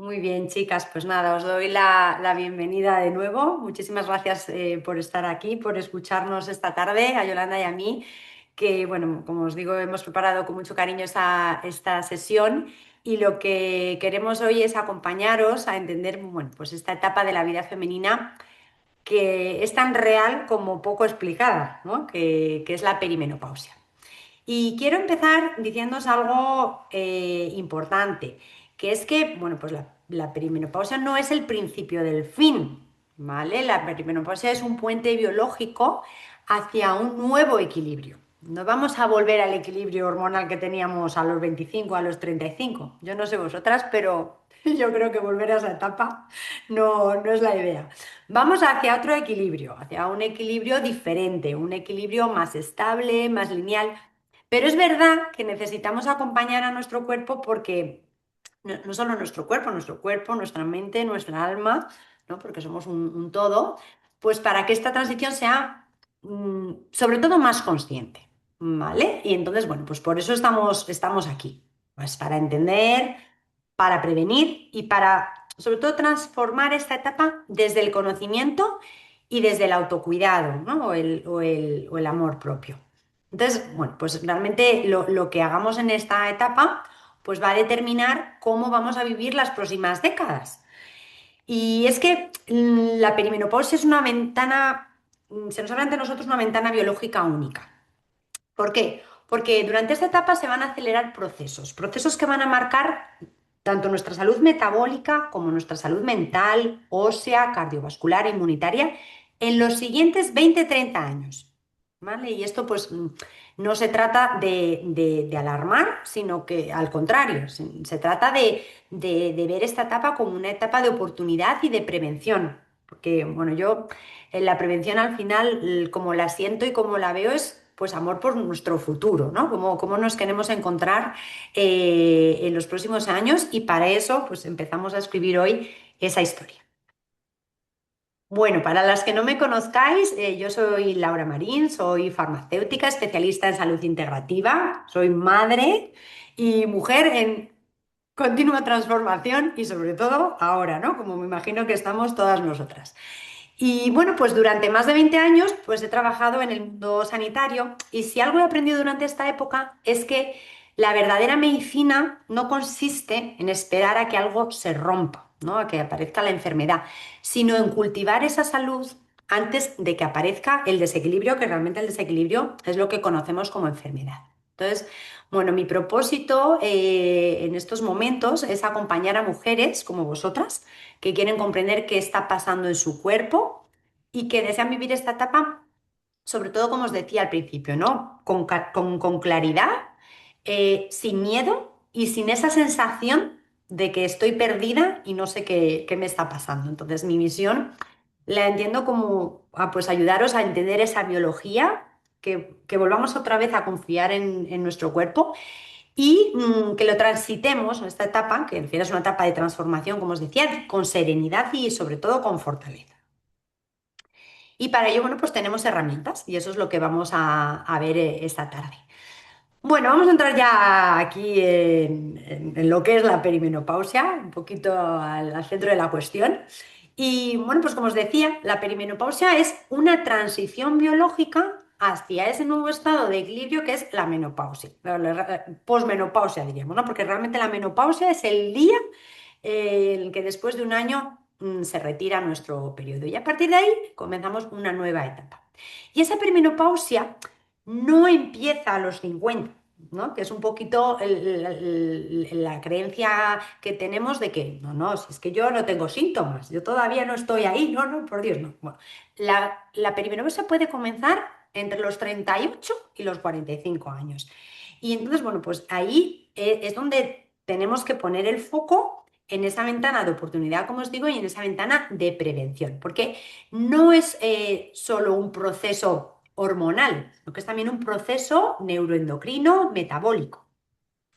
Muy bien, chicas, pues nada, os doy la bienvenida de nuevo. Muchísimas gracias por estar aquí, por escucharnos esta tarde, a Yolanda y a mí, que bueno, como os digo, hemos preparado con mucho cariño esta sesión y lo que queremos hoy es acompañaros a entender, bueno, pues esta etapa de la vida femenina que es tan real como poco explicada, ¿no? Que es la perimenopausia. Y quiero empezar diciéndoos algo importante, que es que, bueno, pues la perimenopausia no es el principio del fin, ¿vale? La perimenopausia es un puente biológico hacia un nuevo equilibrio. No vamos a volver al equilibrio hormonal que teníamos a los 25, a los 35. Yo no sé vosotras, pero yo creo que volver a esa etapa no es la idea. Vamos hacia otro equilibrio, hacia un equilibrio diferente, un equilibrio más estable, más lineal. Pero es verdad que necesitamos acompañar a nuestro cuerpo porque no solo nuestro cuerpo, nuestra mente, nuestra alma, ¿no? Porque somos un todo, pues para que esta transición sea sobre todo más consciente, ¿vale? Y entonces, bueno, pues por eso estamos aquí, pues para entender, para prevenir y para, sobre todo, transformar esta etapa desde el conocimiento y desde el autocuidado, ¿no? O el amor propio. Entonces, bueno, pues realmente lo que hagamos en esta etapa pues va a determinar cómo vamos a vivir las próximas décadas. Y es que la perimenopausia es una ventana, se nos habla ante nosotros una ventana biológica única. ¿Por qué? Porque durante esta etapa se van a acelerar procesos que van a marcar tanto nuestra salud metabólica como nuestra salud mental, ósea, cardiovascular, inmunitaria, en los siguientes 20-30 años. ¿Vale? Y esto pues no se trata de alarmar, sino que al contrario, se trata de ver esta etapa como una etapa de oportunidad y de prevención. Porque, bueno, yo en la prevención al final, como la siento y como la veo, es pues amor por nuestro futuro, ¿no? Cómo nos queremos encontrar en los próximos años y para eso pues empezamos a escribir hoy esa historia. Bueno, para las que no me conozcáis, yo soy Laura Marín, soy farmacéutica, especialista en salud integrativa, soy madre y mujer en continua transformación y sobre todo ahora, ¿no? Como me imagino que estamos todas nosotras. Y bueno, pues durante más de 20 años pues he trabajado en el mundo sanitario y si algo he aprendido durante esta época es que la verdadera medicina no consiste en esperar a que algo se rompa, ¿no? A que aparezca la enfermedad, sino en cultivar esa salud antes de que aparezca el desequilibrio, que realmente el desequilibrio es lo que conocemos como enfermedad. Entonces, bueno, mi propósito en estos momentos es acompañar a mujeres como vosotras que quieren comprender qué está pasando en su cuerpo y que desean vivir esta etapa, sobre todo como os decía al principio, ¿no? Con claridad, sin miedo y sin esa sensación de que estoy perdida y no sé qué me está pasando. Entonces, mi misión la entiendo como pues ayudaros a entender esa biología, que volvamos otra vez a confiar en nuestro cuerpo y que lo transitemos en esta etapa, que al final es una etapa de transformación, como os decía, con serenidad y sobre todo con fortaleza. Y para ello, bueno, pues tenemos herramientas y eso es lo que vamos a ver esta tarde. Bueno, vamos a entrar ya aquí en lo que es la perimenopausia, un poquito al centro de la cuestión. Y bueno, pues como os decía, la perimenopausia es una transición biológica hacia ese nuevo estado de equilibrio que es la menopausia, la posmenopausia diríamos, ¿no? Porque realmente la menopausia es el día en el que después de un año se retira nuestro periodo y a partir de ahí comenzamos una nueva etapa. Y esa perimenopausia no empieza a los 50, ¿no? Que es un poquito la creencia que tenemos de que, no, si es que yo no tengo síntomas, yo todavía no estoy ahí, no, por Dios, no. Bueno, la perimenopausia puede comenzar entre los 38 y los 45 años. Y entonces, bueno, pues ahí es donde tenemos que poner el foco en esa ventana de oportunidad, como os digo, y en esa ventana de prevención, porque no es solo un proceso hormonal, sino que es también un proceso neuroendocrino metabólico.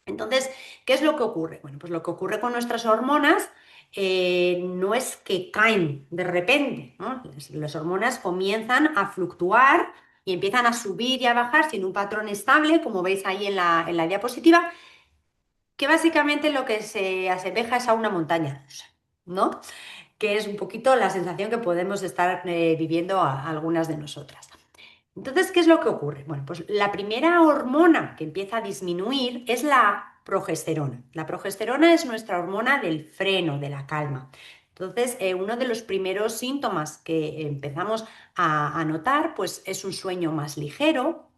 Entonces, ¿qué es lo que ocurre? Bueno, pues lo que ocurre con nuestras hormonas no es que caen de repente, ¿no? Las hormonas comienzan a fluctuar y empiezan a subir y a bajar sin un patrón estable, como veis ahí en la diapositiva, que básicamente lo que se asemeja es a una montaña rusa, ¿no? Que es un poquito la sensación que podemos estar viviendo algunas de nosotras. Entonces, ¿qué es lo que ocurre? Bueno, pues la primera hormona que empieza a disminuir es la progesterona. La progesterona es nuestra hormona del freno, de la calma. Entonces, uno de los primeros síntomas que empezamos a notar, pues es un sueño más ligero,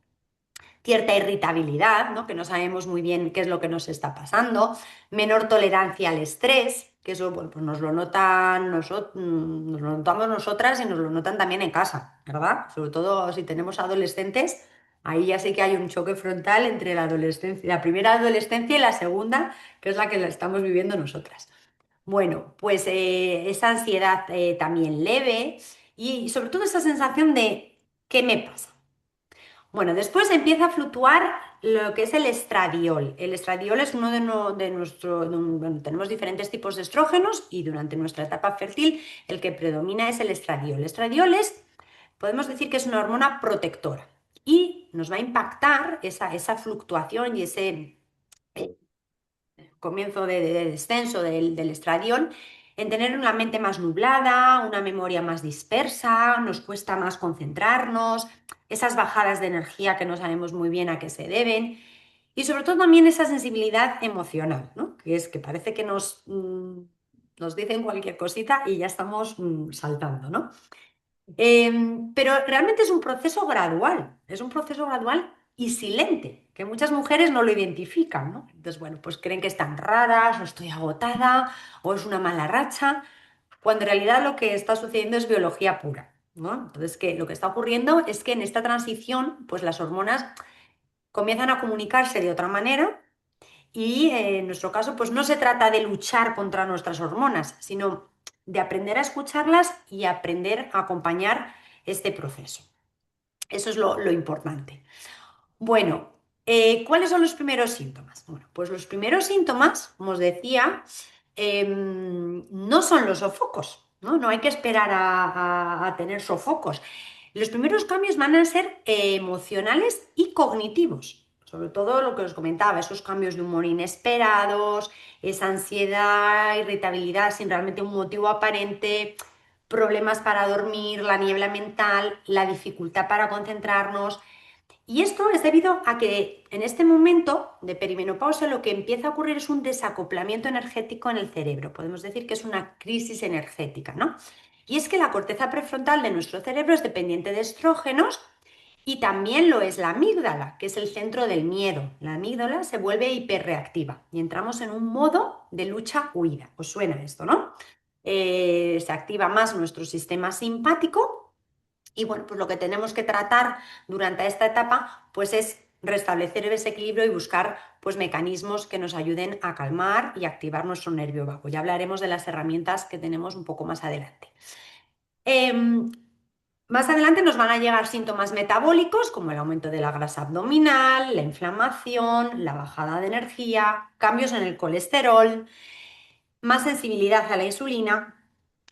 cierta irritabilidad, ¿no? Que no sabemos muy bien qué es lo que nos está pasando, menor tolerancia al estrés, que eso bueno, pues nos lo notamos nosotras y nos lo notan también en casa, ¿verdad? Sobre todo si tenemos adolescentes, ahí ya sí que hay un choque frontal entre la adolescencia, la primera adolescencia y la segunda, que es la que la estamos viviendo nosotras. Bueno, pues esa ansiedad también leve y sobre todo esa sensación de ¿qué me pasa? Bueno, después empieza a fluctuar lo que es el estradiol. El estradiol es uno de nuestro, bueno, tenemos diferentes tipos de estrógenos y durante nuestra etapa fértil el que predomina es el estradiol. El estradiol es, podemos decir que es una hormona protectora y nos va a impactar esa fluctuación y ese comienzo de descenso del estradiol, en tener una mente más nublada, una memoria más dispersa, nos cuesta más concentrarnos, esas bajadas de energía que no sabemos muy bien a qué se deben, y sobre todo también esa sensibilidad emocional, ¿no? Que es que parece que nos dicen cualquier cosita y ya estamos saltando, ¿no? Pero realmente es un proceso gradual y silente, que muchas mujeres no lo identifican, ¿no? Entonces, bueno, pues creen que están raras, o estoy agotada, o es una mala racha, cuando en realidad lo que está sucediendo es biología pura, ¿no? Entonces, que lo que está ocurriendo es que en esta transición, pues las hormonas comienzan a comunicarse de otra manera y en nuestro caso, pues no se trata de luchar contra nuestras hormonas, sino de aprender a escucharlas y aprender a acompañar este proceso. Eso es lo importante. Bueno, ¿cuáles son los primeros síntomas? Bueno, pues los primeros síntomas, como os decía, no son los sofocos, ¿no? No hay que esperar a tener sofocos. Los primeros cambios van a ser emocionales y cognitivos, sobre todo lo que os comentaba, esos cambios de humor inesperados, esa ansiedad, irritabilidad sin realmente un motivo aparente, problemas para dormir, la niebla mental, la dificultad para concentrarnos. Y esto es debido a que en este momento de perimenopausia lo que empieza a ocurrir es un desacoplamiento energético en el cerebro. Podemos decir que es una crisis energética, ¿no? Y es que la corteza prefrontal de nuestro cerebro es dependiente de estrógenos y también lo es la amígdala, que es el centro del miedo. La amígdala se vuelve hiperreactiva y entramos en un modo de lucha-huida. ¿Os suena esto, no? Se activa más nuestro sistema simpático y bueno, pues lo que tenemos que tratar durante esta etapa pues es restablecer ese equilibrio y buscar pues mecanismos que nos ayuden a calmar y activar nuestro nervio vago. Ya hablaremos de las herramientas que tenemos un poco más adelante. Em, Más adelante nos van a llegar síntomas metabólicos como el aumento de la grasa abdominal, la inflamación, la bajada de energía, cambios en el colesterol, más sensibilidad a la insulina.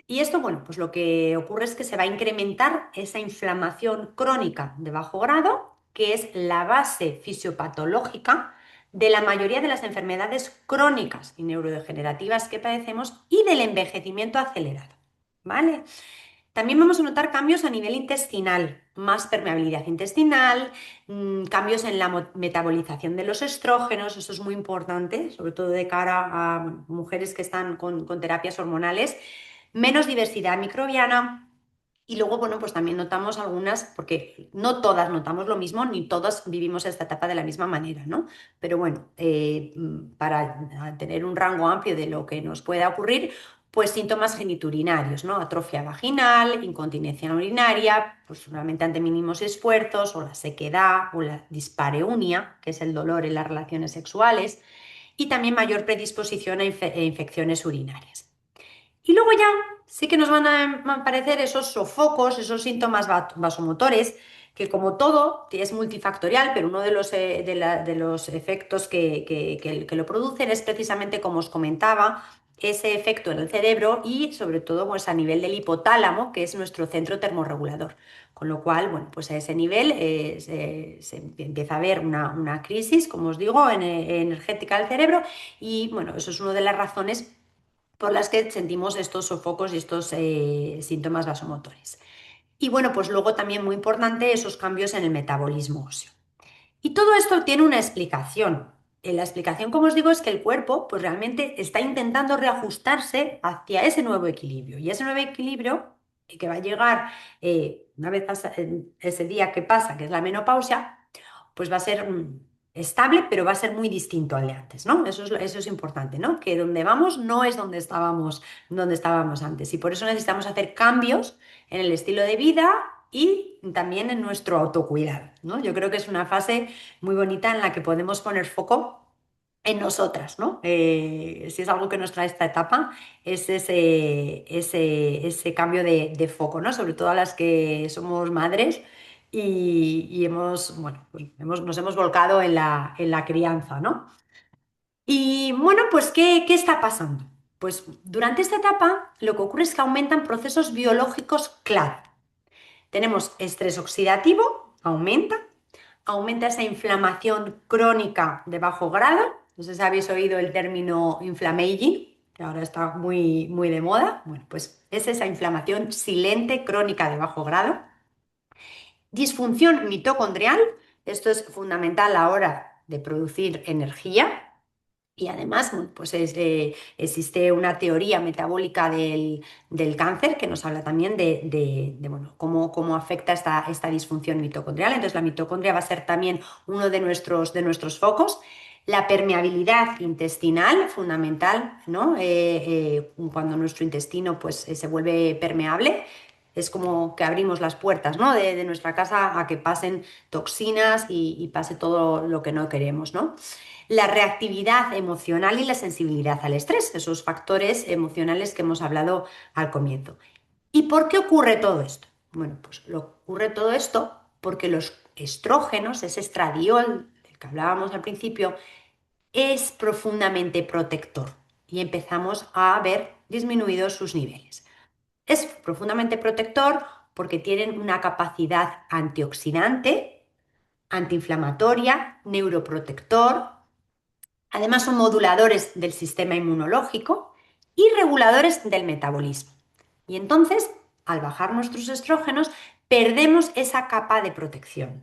Y esto, bueno, pues lo que ocurre es que se va a incrementar esa inflamación crónica de bajo grado, que es la base fisiopatológica de la mayoría de las enfermedades crónicas y neurodegenerativas que padecemos y del envejecimiento acelerado. ¿Vale? También vamos a notar cambios a nivel intestinal, más permeabilidad intestinal, cambios en la metabolización de los estrógenos, eso es muy importante, sobre todo de cara a bueno, mujeres que están con terapias hormonales, menos diversidad microbiana. Y luego, bueno, pues también notamos algunas, porque no todas notamos lo mismo, ni todas vivimos esta etapa de la misma manera, ¿no? Pero bueno, para tener un rango amplio de lo que nos pueda ocurrir, pues síntomas geniturinarios, ¿no? Atrofia vaginal, incontinencia urinaria, pues solamente ante mínimos esfuerzos, o la sequedad, o la dispareunia, que es el dolor en las relaciones sexuales, y también mayor predisposición a infecciones urinarias. Y luego ya sí que nos van a aparecer esos sofocos, esos síntomas vasomotores, que como todo es multifactorial, pero uno de los efectos que lo producen es precisamente, como os comentaba, ese efecto en el cerebro y sobre todo pues, a nivel del hipotálamo, que es nuestro centro termorregulador. Con lo cual, bueno, pues a ese nivel se empieza a haber una crisis, como os digo, energética del cerebro y bueno, eso es una de las razones por las que sentimos estos sofocos y estos síntomas vasomotores. Y bueno, pues luego también muy importante esos cambios en el metabolismo óseo. Y todo esto tiene una explicación. La explicación, como os digo, es que el cuerpo pues realmente está intentando reajustarse hacia ese nuevo equilibrio. Y ese nuevo equilibrio que va a llegar una vez ese día que pasa, que es la menopausia, pues va a ser estable, pero va a ser muy distinto al de antes, ¿no? Eso es importante, ¿no? Que donde vamos no es donde estábamos antes. Y por eso necesitamos hacer cambios en el estilo de vida y también en nuestro autocuidado, ¿no? Yo creo que es una fase muy bonita en la que podemos poner foco en nosotras, ¿no? Si es algo que nos trae esta etapa, es ese cambio de foco, ¿no? Sobre todo a las que somos madres y hemos, bueno, pues nos hemos volcado en la crianza, ¿no? Y bueno, pues ¿qué está pasando? Pues durante esta etapa lo que ocurre es que aumentan procesos biológicos clave. Tenemos estrés oxidativo, aumenta esa inflamación crónica de bajo grado. No sé si habéis oído el término inflammaging, que ahora está muy de moda. Bueno, pues es esa inflamación silente crónica de bajo grado. Disfunción mitocondrial, esto es fundamental a la hora de producir energía. Y además, bueno, pues existe una teoría metabólica del cáncer que nos habla también bueno, cómo afecta esta disfunción mitocondrial. Entonces, la mitocondria va a ser también uno de nuestros focos. La permeabilidad intestinal, fundamental, ¿no? Cuando nuestro intestino pues, se vuelve permeable, es como que abrimos las puertas, ¿no? de nuestra casa a que pasen toxinas y pase todo lo que no queremos, ¿no? La reactividad emocional y la sensibilidad al estrés, esos factores emocionales que hemos hablado al comienzo. ¿Y por qué ocurre todo esto? Bueno, pues ocurre todo esto porque los estrógenos, ese estradiol del que hablábamos al principio, es profundamente protector y empezamos a ver disminuidos sus niveles. Es profundamente protector porque tienen una capacidad antioxidante, antiinflamatoria, neuroprotector. Además, son moduladores del sistema inmunológico y reguladores del metabolismo. Y entonces, al bajar nuestros estrógenos, perdemos esa capa de protección.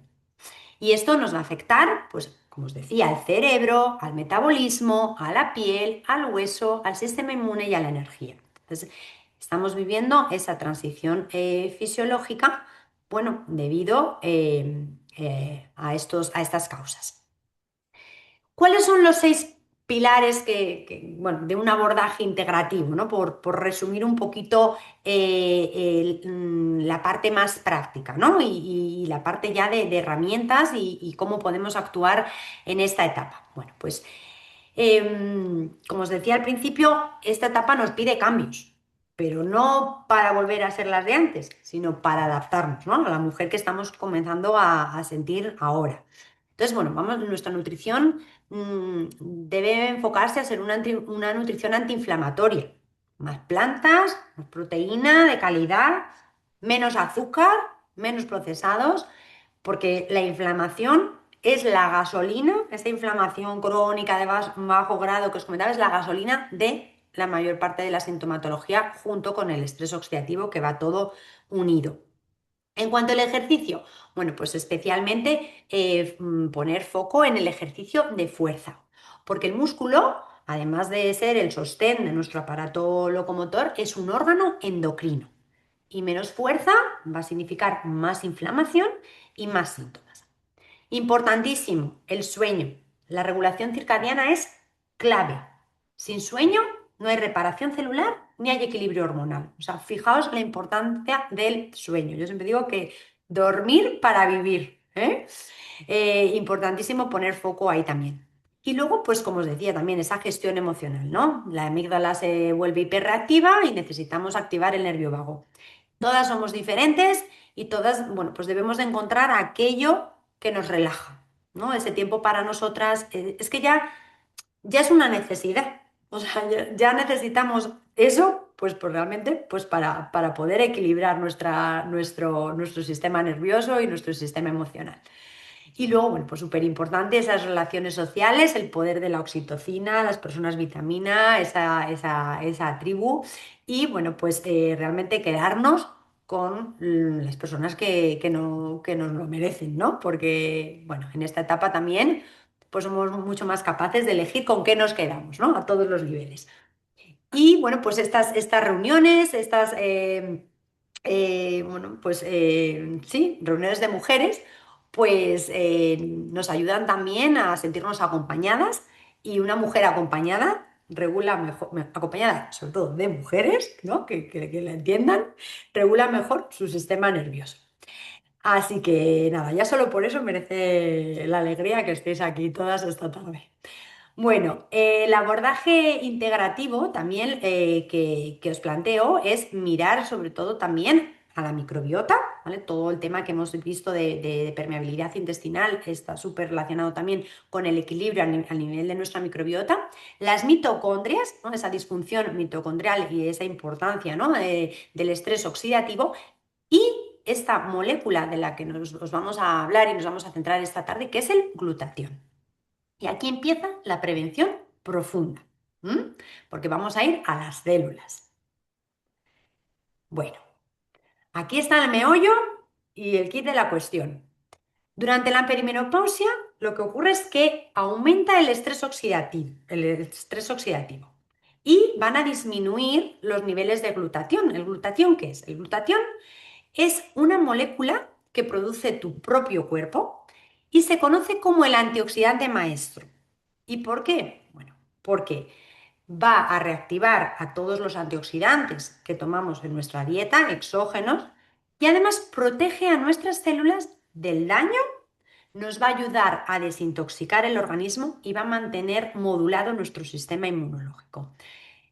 Y esto nos va a afectar, pues, como os decía, al cerebro, al metabolismo, a la piel, al hueso, al sistema inmune y a la energía. Entonces, estamos viviendo esa transición fisiológica, bueno, debido a estas causas. ¿Cuáles son los 6 pilares bueno, de un abordaje integrativo, ¿no? Por resumir un poquito la parte más práctica, ¿no? Y la parte ya de herramientas y cómo podemos actuar en esta etapa. Bueno, pues como os decía al principio, esta etapa nos pide cambios, pero no para volver a ser las de antes, sino para adaptarnos, ¿no? A la mujer que estamos comenzando a sentir ahora. Entonces, bueno, nuestra nutrición debe enfocarse a ser una nutrición antiinflamatoria. Más plantas, más proteína de calidad, menos azúcar, menos procesados, porque la inflamación es la gasolina, esta inflamación crónica de bajo grado que os comentaba, es la gasolina de la mayor parte de la sintomatología junto con el estrés oxidativo que va todo unido. En cuanto al ejercicio, bueno, pues especialmente poner foco en el ejercicio de fuerza, porque el músculo, además de ser el sostén de nuestro aparato locomotor, es un órgano endocrino y menos fuerza va a significar más inflamación y más síntomas. Importantísimo, el sueño. La regulación circadiana es clave. Sin sueño no hay reparación celular ni hay equilibrio hormonal. O sea, fijaos la importancia del sueño. Yo siempre digo que dormir para vivir, ¿eh? Importantísimo poner foco ahí también. Y luego, pues como os decía también, esa gestión emocional, ¿no? La amígdala se vuelve hiperreactiva y necesitamos activar el nervio vago. Todas somos diferentes y todas, bueno, pues debemos de encontrar aquello que nos relaja, ¿no? Ese tiempo para nosotras, es que ya es una necesidad. O sea, ya necesitamos eso, pues realmente, pues para poder equilibrar nuestro sistema nervioso y nuestro sistema emocional. Y luego, bueno, pues súper importante esas relaciones sociales, el poder de la oxitocina, las personas vitamina, esa tribu. Y bueno, pues realmente quedarnos con las personas que nos lo merecen, ¿no? Porque, bueno, en esta etapa también, pues somos mucho más capaces de elegir con qué nos quedamos, ¿no? A todos los niveles. Y bueno, pues estas reuniones, bueno, pues sí, reuniones de mujeres, pues nos ayudan también a sentirnos acompañadas y una mujer acompañada regula mejor, acompañada sobre todo de mujeres, ¿no? Que la entiendan, regula mejor su sistema nervioso. Así que nada, ya solo por eso merece la alegría que estéis aquí todas esta tarde. Bueno, el abordaje integrativo también que os planteo es mirar sobre todo también a la microbiota, ¿vale? Todo el tema que hemos visto de permeabilidad intestinal está súper relacionado también con el equilibrio al nivel de nuestra microbiota. Las mitocondrias, ¿no? Esa disfunción mitocondrial y esa importancia, ¿no? Del estrés oxidativo y esta molécula de la que os vamos a hablar y nos vamos a centrar esta tarde, que es el glutatión. Y aquí empieza la prevención profunda, ¿m? Porque vamos a ir a las células. Bueno, aquí está el meollo y el kit de la cuestión. Durante la perimenopausia, lo que ocurre es que aumenta el estrés oxidativo y van a disminuir los niveles de glutatión. ¿El glutatión qué es? El glutatión es una molécula que produce tu propio cuerpo y se conoce como el antioxidante maestro. ¿Y por qué? Bueno, porque va a reactivar a todos los antioxidantes que tomamos en nuestra dieta, exógenos, y además protege a nuestras células del daño, nos va a ayudar a desintoxicar el organismo y va a mantener modulado nuestro sistema inmunológico.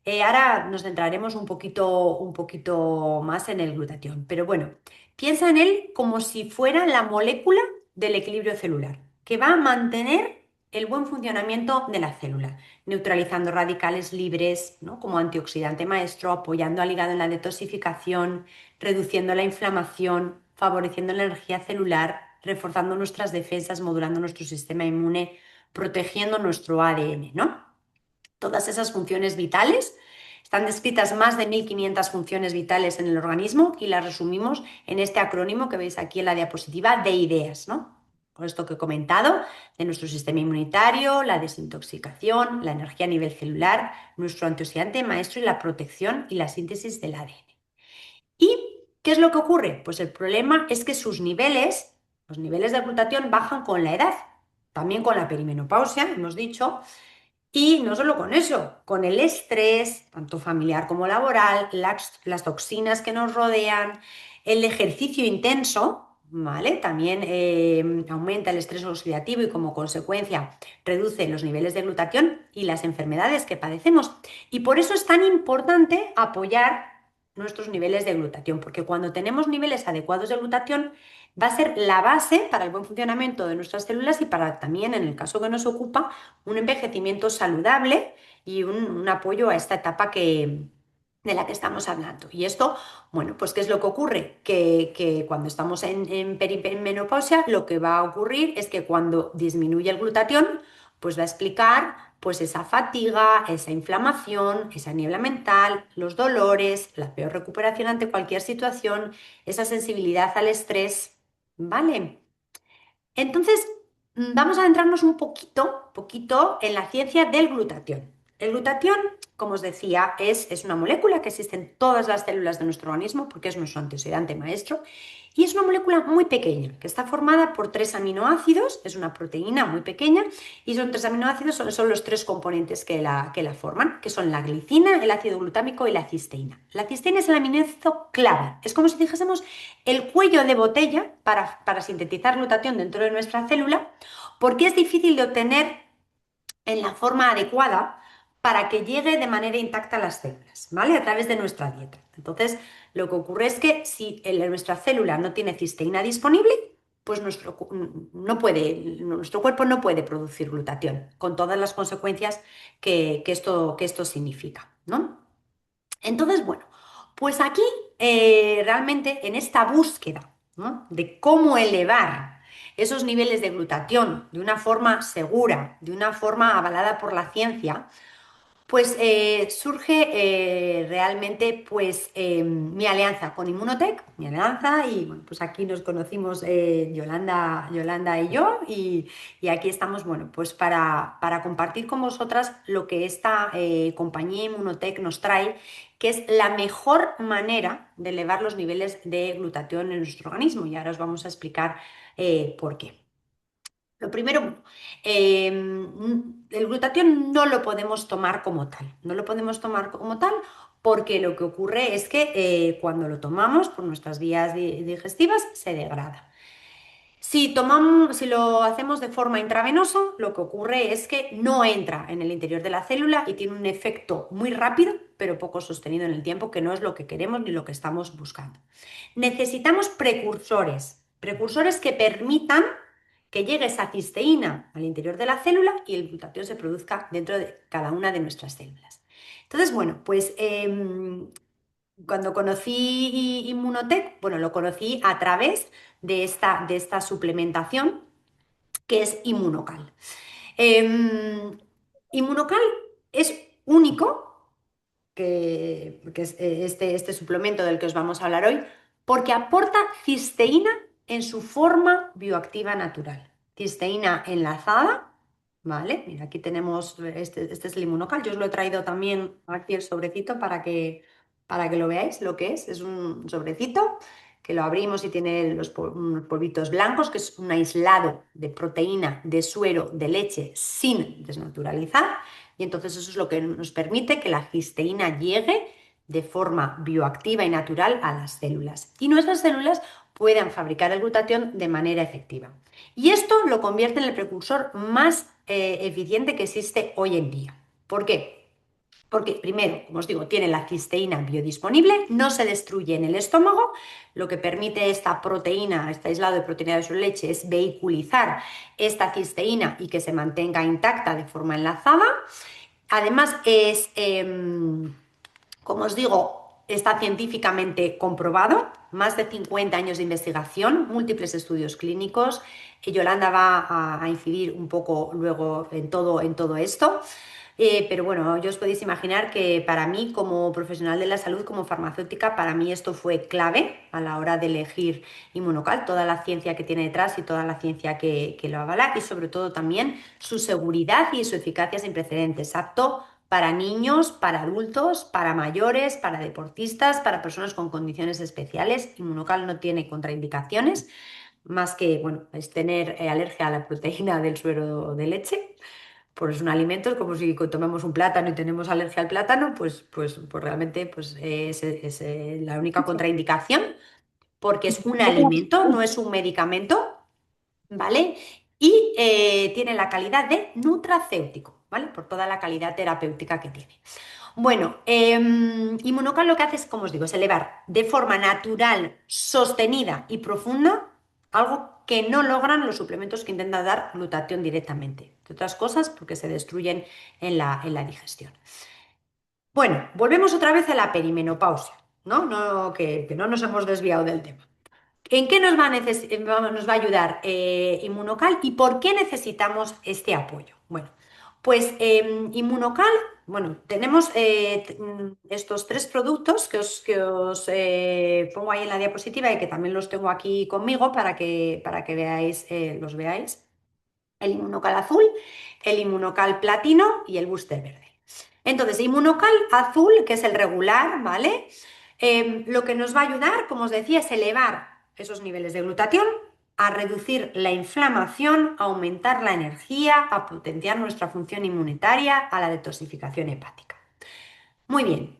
Ahora nos centraremos un poquito más en el glutatión, pero bueno, piensa en él como si fuera la molécula del equilibrio celular, que va a mantener el buen funcionamiento de la célula, neutralizando radicales libres, ¿no? Como antioxidante maestro, apoyando al hígado en la detoxificación, reduciendo la inflamación, favoreciendo la energía celular, reforzando nuestras defensas, modulando nuestro sistema inmune, protegiendo nuestro ADN, ¿no? Todas esas funciones vitales. Están descritas más de 1.500 funciones vitales en el organismo y las resumimos en este acrónimo que veis aquí en la diapositiva de IDEAS, ¿no? Con esto que he comentado, de nuestro sistema inmunitario, la desintoxicación, la energía a nivel celular, nuestro antioxidante maestro y la protección y la síntesis del ADN. ¿Y qué es lo que ocurre? Pues el problema es que los niveles de glutatión bajan con la edad, también con la perimenopausia, hemos dicho, y no solo con eso, con el estrés, tanto familiar como laboral, las toxinas que nos rodean, el ejercicio intenso, ¿vale? También aumenta el estrés oxidativo y como consecuencia reduce los niveles de glutatión y las enfermedades que padecemos. Y por eso es tan importante apoyar nuestros niveles de glutatión, porque cuando tenemos niveles adecuados de glutatión, va a ser la base para el buen funcionamiento de nuestras células y para también, en el caso que nos ocupa, un envejecimiento saludable y un apoyo a esta etapa de la que estamos hablando. Y esto, bueno, pues ¿qué es lo que ocurre? Que cuando estamos en perimenopausia, lo que va a ocurrir es que cuando disminuye el glutatión, pues va a explicar pues esa fatiga, esa inflamación, esa niebla mental, los dolores, la peor recuperación ante cualquier situación, esa sensibilidad al estrés, ¿vale? Entonces, vamos a adentrarnos un poquito en la ciencia del glutatión. El glutatión, como os decía, es una molécula que existe en todas las células de nuestro organismo porque es nuestro antioxidante maestro y es una molécula muy pequeña que está formada por tres aminoácidos, es una proteína muy pequeña y son tres aminoácidos, son los tres componentes que la forman, que son la glicina, el ácido glutámico y la cisteína. La cisteína es el aminoácido clave, es como si dijésemos el cuello de botella para sintetizar glutatión dentro de nuestra célula, porque es difícil de obtener en la forma adecuada, para que llegue de manera intacta a las células, ¿vale? A través de nuestra dieta. Entonces, lo que ocurre es que si nuestra célula no tiene cisteína disponible, pues nuestro cuerpo no puede producir glutatión, con todas las consecuencias que esto significa, ¿no? Entonces, bueno, pues aquí realmente en esta búsqueda, ¿no?, de cómo elevar esos niveles de glutatión de una forma segura, de una forma avalada por la ciencia, pues surge realmente pues mi alianza con Immunotech, mi alianza, y bueno, pues aquí nos conocimos Yolanda y yo, y aquí estamos, bueno, pues para compartir con vosotras lo que esta compañía Immunotech nos trae, que es la mejor manera de elevar los niveles de glutatión en nuestro organismo, y ahora os vamos a explicar por qué. Lo primero, el glutatión no lo podemos tomar como tal, no lo podemos tomar como tal porque lo que ocurre es que cuando lo tomamos por nuestras vías digestivas se degrada. Si lo hacemos de forma intravenosa, lo que ocurre es que no entra en el interior de la célula y tiene un efecto muy rápido, pero poco sostenido en el tiempo, que no es lo que queremos ni lo que estamos buscando. Necesitamos precursores, precursores que permitan que llegue esa cisteína al interior de la célula y el glutatión se produzca dentro de cada una de nuestras células. Entonces, bueno, pues cuando conocí Immunotech, bueno, lo conocí a través de esta suplementación que es Inmunocal. Inmunocal es único, que es este suplemento del que os vamos a hablar hoy, porque aporta cisteína en su forma bioactiva natural. Cisteína enlazada, ¿vale? Mira, aquí tenemos, este es el Inmunocal. Yo os lo he traído también aquí el sobrecito para que lo veáis lo que es. Es un sobrecito que lo abrimos y tiene unos polvitos blancos, que es un aislado de proteína, de suero, de leche sin desnaturalizar. Y entonces eso es lo que nos permite que la cisteína llegue de forma bioactiva y natural a las células. Y nuestras células puedan fabricar el glutatión de manera efectiva. Y esto lo convierte en el precursor más eficiente que existe hoy en día. ¿Por qué? Porque primero, como os digo, tiene la cisteína biodisponible, no se destruye en el estómago, lo que permite esta proteína, este aislado de proteína de su leche, es vehiculizar esta cisteína y que se mantenga intacta de forma enlazada. Además, como os digo, está científicamente comprobado, más de 50 años de investigación, múltiples estudios clínicos. Yolanda va a incidir un poco luego en todo esto. Pero bueno, yo os podéis imaginar que para mí, como profesional de la salud, como farmacéutica, para mí esto fue clave a la hora de elegir Inmunocal, toda la ciencia que tiene detrás y toda la ciencia que lo avala, y sobre todo también su seguridad y su eficacia sin precedentes, apto para niños, para adultos, para mayores, para deportistas, para personas con condiciones especiales. Inmunocal no tiene contraindicaciones, más que, bueno, es tener alergia a la proteína del suero de leche. Pues es un alimento, es como si tomamos un plátano y tenemos alergia al plátano, pues realmente pues es la única contraindicación, porque es un alimento, no es un medicamento, ¿vale? Y tiene la calidad de nutracéutico, ¿vale? Por toda la calidad terapéutica que tiene. Bueno, Inmunocal lo que hace es, como os digo, es elevar de forma natural, sostenida y profunda algo que no logran los suplementos que intentan dar glutatión directamente. Entre otras cosas, porque se destruyen en la digestión. Bueno, volvemos otra vez a la perimenopausia, ¿no? Que no nos hemos desviado del tema. ¿En qué nos va a ayudar Inmunocal y por qué necesitamos este apoyo? Bueno, pues Inmunocal, bueno, tenemos estos tres productos que os pongo ahí en la diapositiva y que también los tengo aquí conmigo para que veáis, los veáis. El Inmunocal azul, el Inmunocal platino y el booster verde. Entonces, Inmunocal azul, que es el regular, ¿vale? Lo que nos va a ayudar, como os decía, es elevar esos niveles de glutatión, a reducir la inflamación, a aumentar la energía, a potenciar nuestra función inmunitaria, a la detoxificación hepática. Muy bien.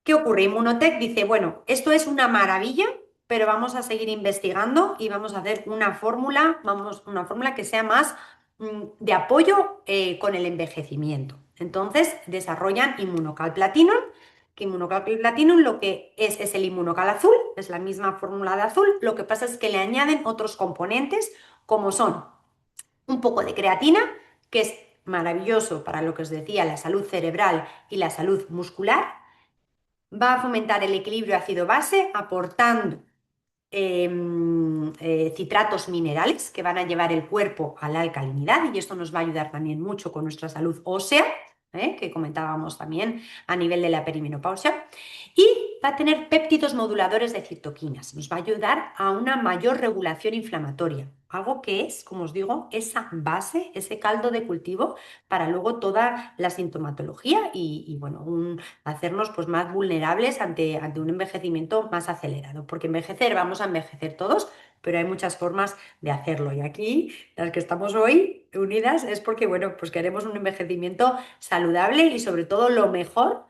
¿Qué ocurre? Immunotech dice, bueno, esto es una maravilla, pero vamos a seguir investigando y vamos a hacer una fórmula que sea más de apoyo con el envejecimiento. Entonces desarrollan Immunocal Platinum, que Immunocal Platinum lo que es el Immunocal azul, es la misma fórmula de azul, lo que pasa es que le añaden otros componentes como son un poco de creatina, que es maravilloso para lo que os decía, la salud cerebral y la salud muscular. Va a fomentar el equilibrio ácido-base aportando citratos minerales que van a llevar el cuerpo a la alcalinidad y esto nos va a ayudar también mucho con nuestra salud ósea, que comentábamos también a nivel de la perimenopausia. Y va a tener péptidos moduladores de citoquinas, nos va a ayudar a una mayor regulación inflamatoria, algo que es, como os digo, esa base, ese caldo de cultivo para luego toda la sintomatología y bueno, hacernos pues, más vulnerables ante un envejecimiento más acelerado. Porque envejecer, vamos a envejecer todos, pero hay muchas formas de hacerlo. Y aquí, las que estamos hoy unidas, es porque, bueno, pues queremos un envejecimiento saludable y sobre todo lo mejor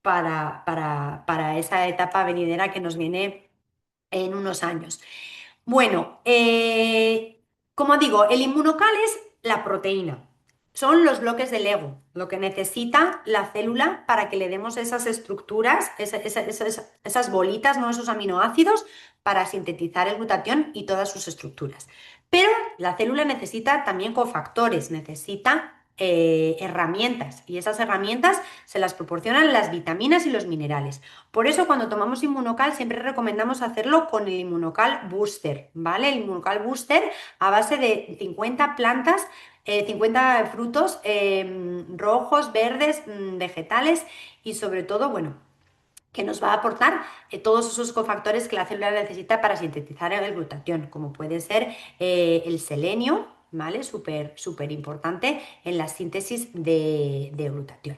para esa etapa venidera que nos viene en unos años. Bueno, como digo, el inmunocal es la proteína. Son los bloques de Lego, lo que necesita la célula para que le demos esas estructuras, esas bolitas, ¿no? Esos aminoácidos para sintetizar el glutatión y todas sus estructuras. Pero la célula necesita también cofactores, necesita herramientas y esas herramientas se las proporcionan las vitaminas y los minerales. Por eso cuando tomamos Inmunocal siempre recomendamos hacerlo con el Inmunocal Booster, ¿vale? El Inmunocal Booster a base de 50 plantas, 50 frutos rojos, verdes, vegetales y sobre todo, bueno, que nos va a aportar todos esos cofactores que la célula necesita para sintetizar el glutatión, como puede ser el selenio, ¿vale? Súper, súper importante en la síntesis de glutatión.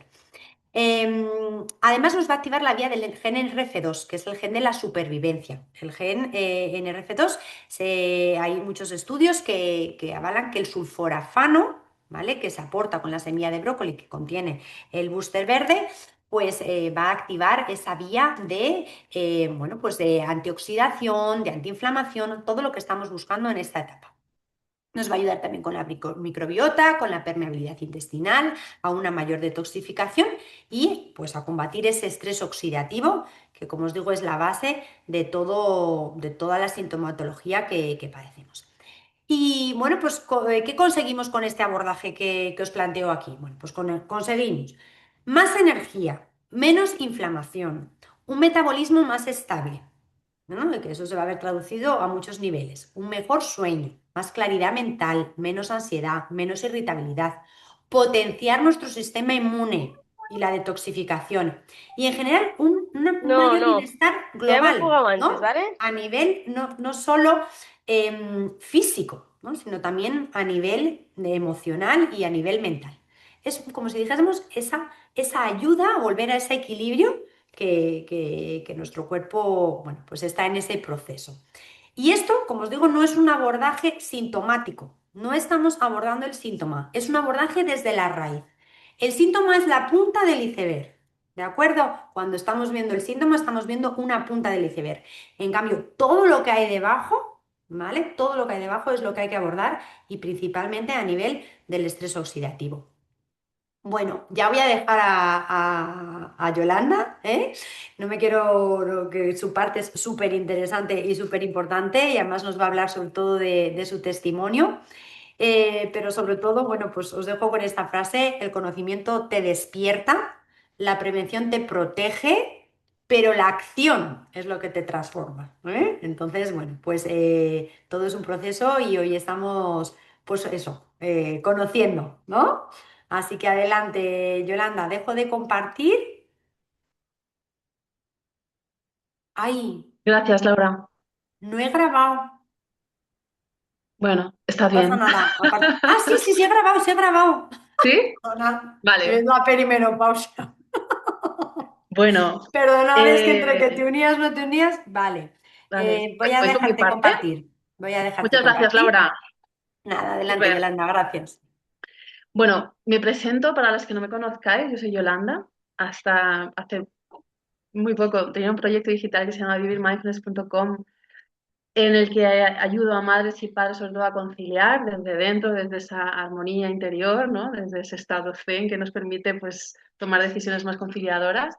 Además nos va a activar la vía del gen NRF2, que es el gen de la supervivencia. El gen NRF2, hay muchos estudios que avalan que el sulforafano, ¿vale? Que se aporta con la semilla de brócoli que contiene el booster verde, pues va a activar esa vía de, bueno, pues de antioxidación, de antiinflamación, todo lo que estamos buscando en esta etapa. Nos va a ayudar también con la microbiota, con la permeabilidad intestinal, a una mayor detoxificación y pues a combatir ese estrés oxidativo que, como os digo, es la base de toda la sintomatología que padecemos. Y bueno, pues ¿qué conseguimos con este abordaje que os planteo aquí? Bueno, pues conseguimos más energía, menos inflamación, un metabolismo más estable, ¿no? Y que eso se va a ver traducido a muchos niveles. Un mejor sueño, más claridad mental, menos ansiedad, menos irritabilidad, potenciar nuestro sistema inmune y la detoxificación. Y en general un No, mayor no, bienestar ya hemos global, jugado antes, ¿no? ¿vale? A nivel no solo físico, ¿no? Sino también a nivel emocional y a nivel mental. Es como si dijésemos esa ayuda a volver a ese equilibrio que nuestro cuerpo, bueno, pues está en ese proceso. Y esto, como os digo, no es un abordaje sintomático, no estamos abordando el síntoma, es un abordaje desde la raíz. El síntoma es la punta del iceberg, ¿de acuerdo? Cuando estamos viendo el síntoma, estamos viendo una punta del iceberg. En cambio, todo lo que hay debajo, ¿vale? Todo lo que hay debajo es lo que hay que abordar y principalmente a nivel del estrés oxidativo. Bueno, ya voy a dejar a Yolanda, ¿eh? No me quiero, que su parte es súper interesante y súper importante y además nos va a hablar sobre todo de su testimonio. Pero sobre todo, bueno, pues os dejo con esta frase, el conocimiento te despierta, la prevención te protege, pero la acción es lo que te transforma, ¿eh? Entonces, bueno, pues todo es un proceso y hoy estamos, pues eso, conociendo, ¿no? Así que adelante, Yolanda, dejo de compartir. Ay, Gracias, Laura. no he grabado. Bueno, está No pasa bien. nada. Ah, sí, sí, sí he grabado, sí he grabado. ¿Sí? Perdona, es Vale. la perimenopausia. Bueno, Perdonad, es que entre que te eh, unías, no te unías. Vale. vale. Voy a Cuento mi dejarte parte. compartir. Voy a dejarte Muchas gracias, compartir. Laura. Nada, adelante, Súper. Yolanda, gracias. Bueno, me presento para los que no me conozcáis. Yo soy Yolanda. Hasta hace muy poco tenía un proyecto digital que se llama vivirmindfulness.com en el que ayudo a madres y padres sobre todo a conciliar desde dentro, desde esa armonía interior, ¿no? Desde ese estado zen que nos permite pues, tomar decisiones más conciliadoras.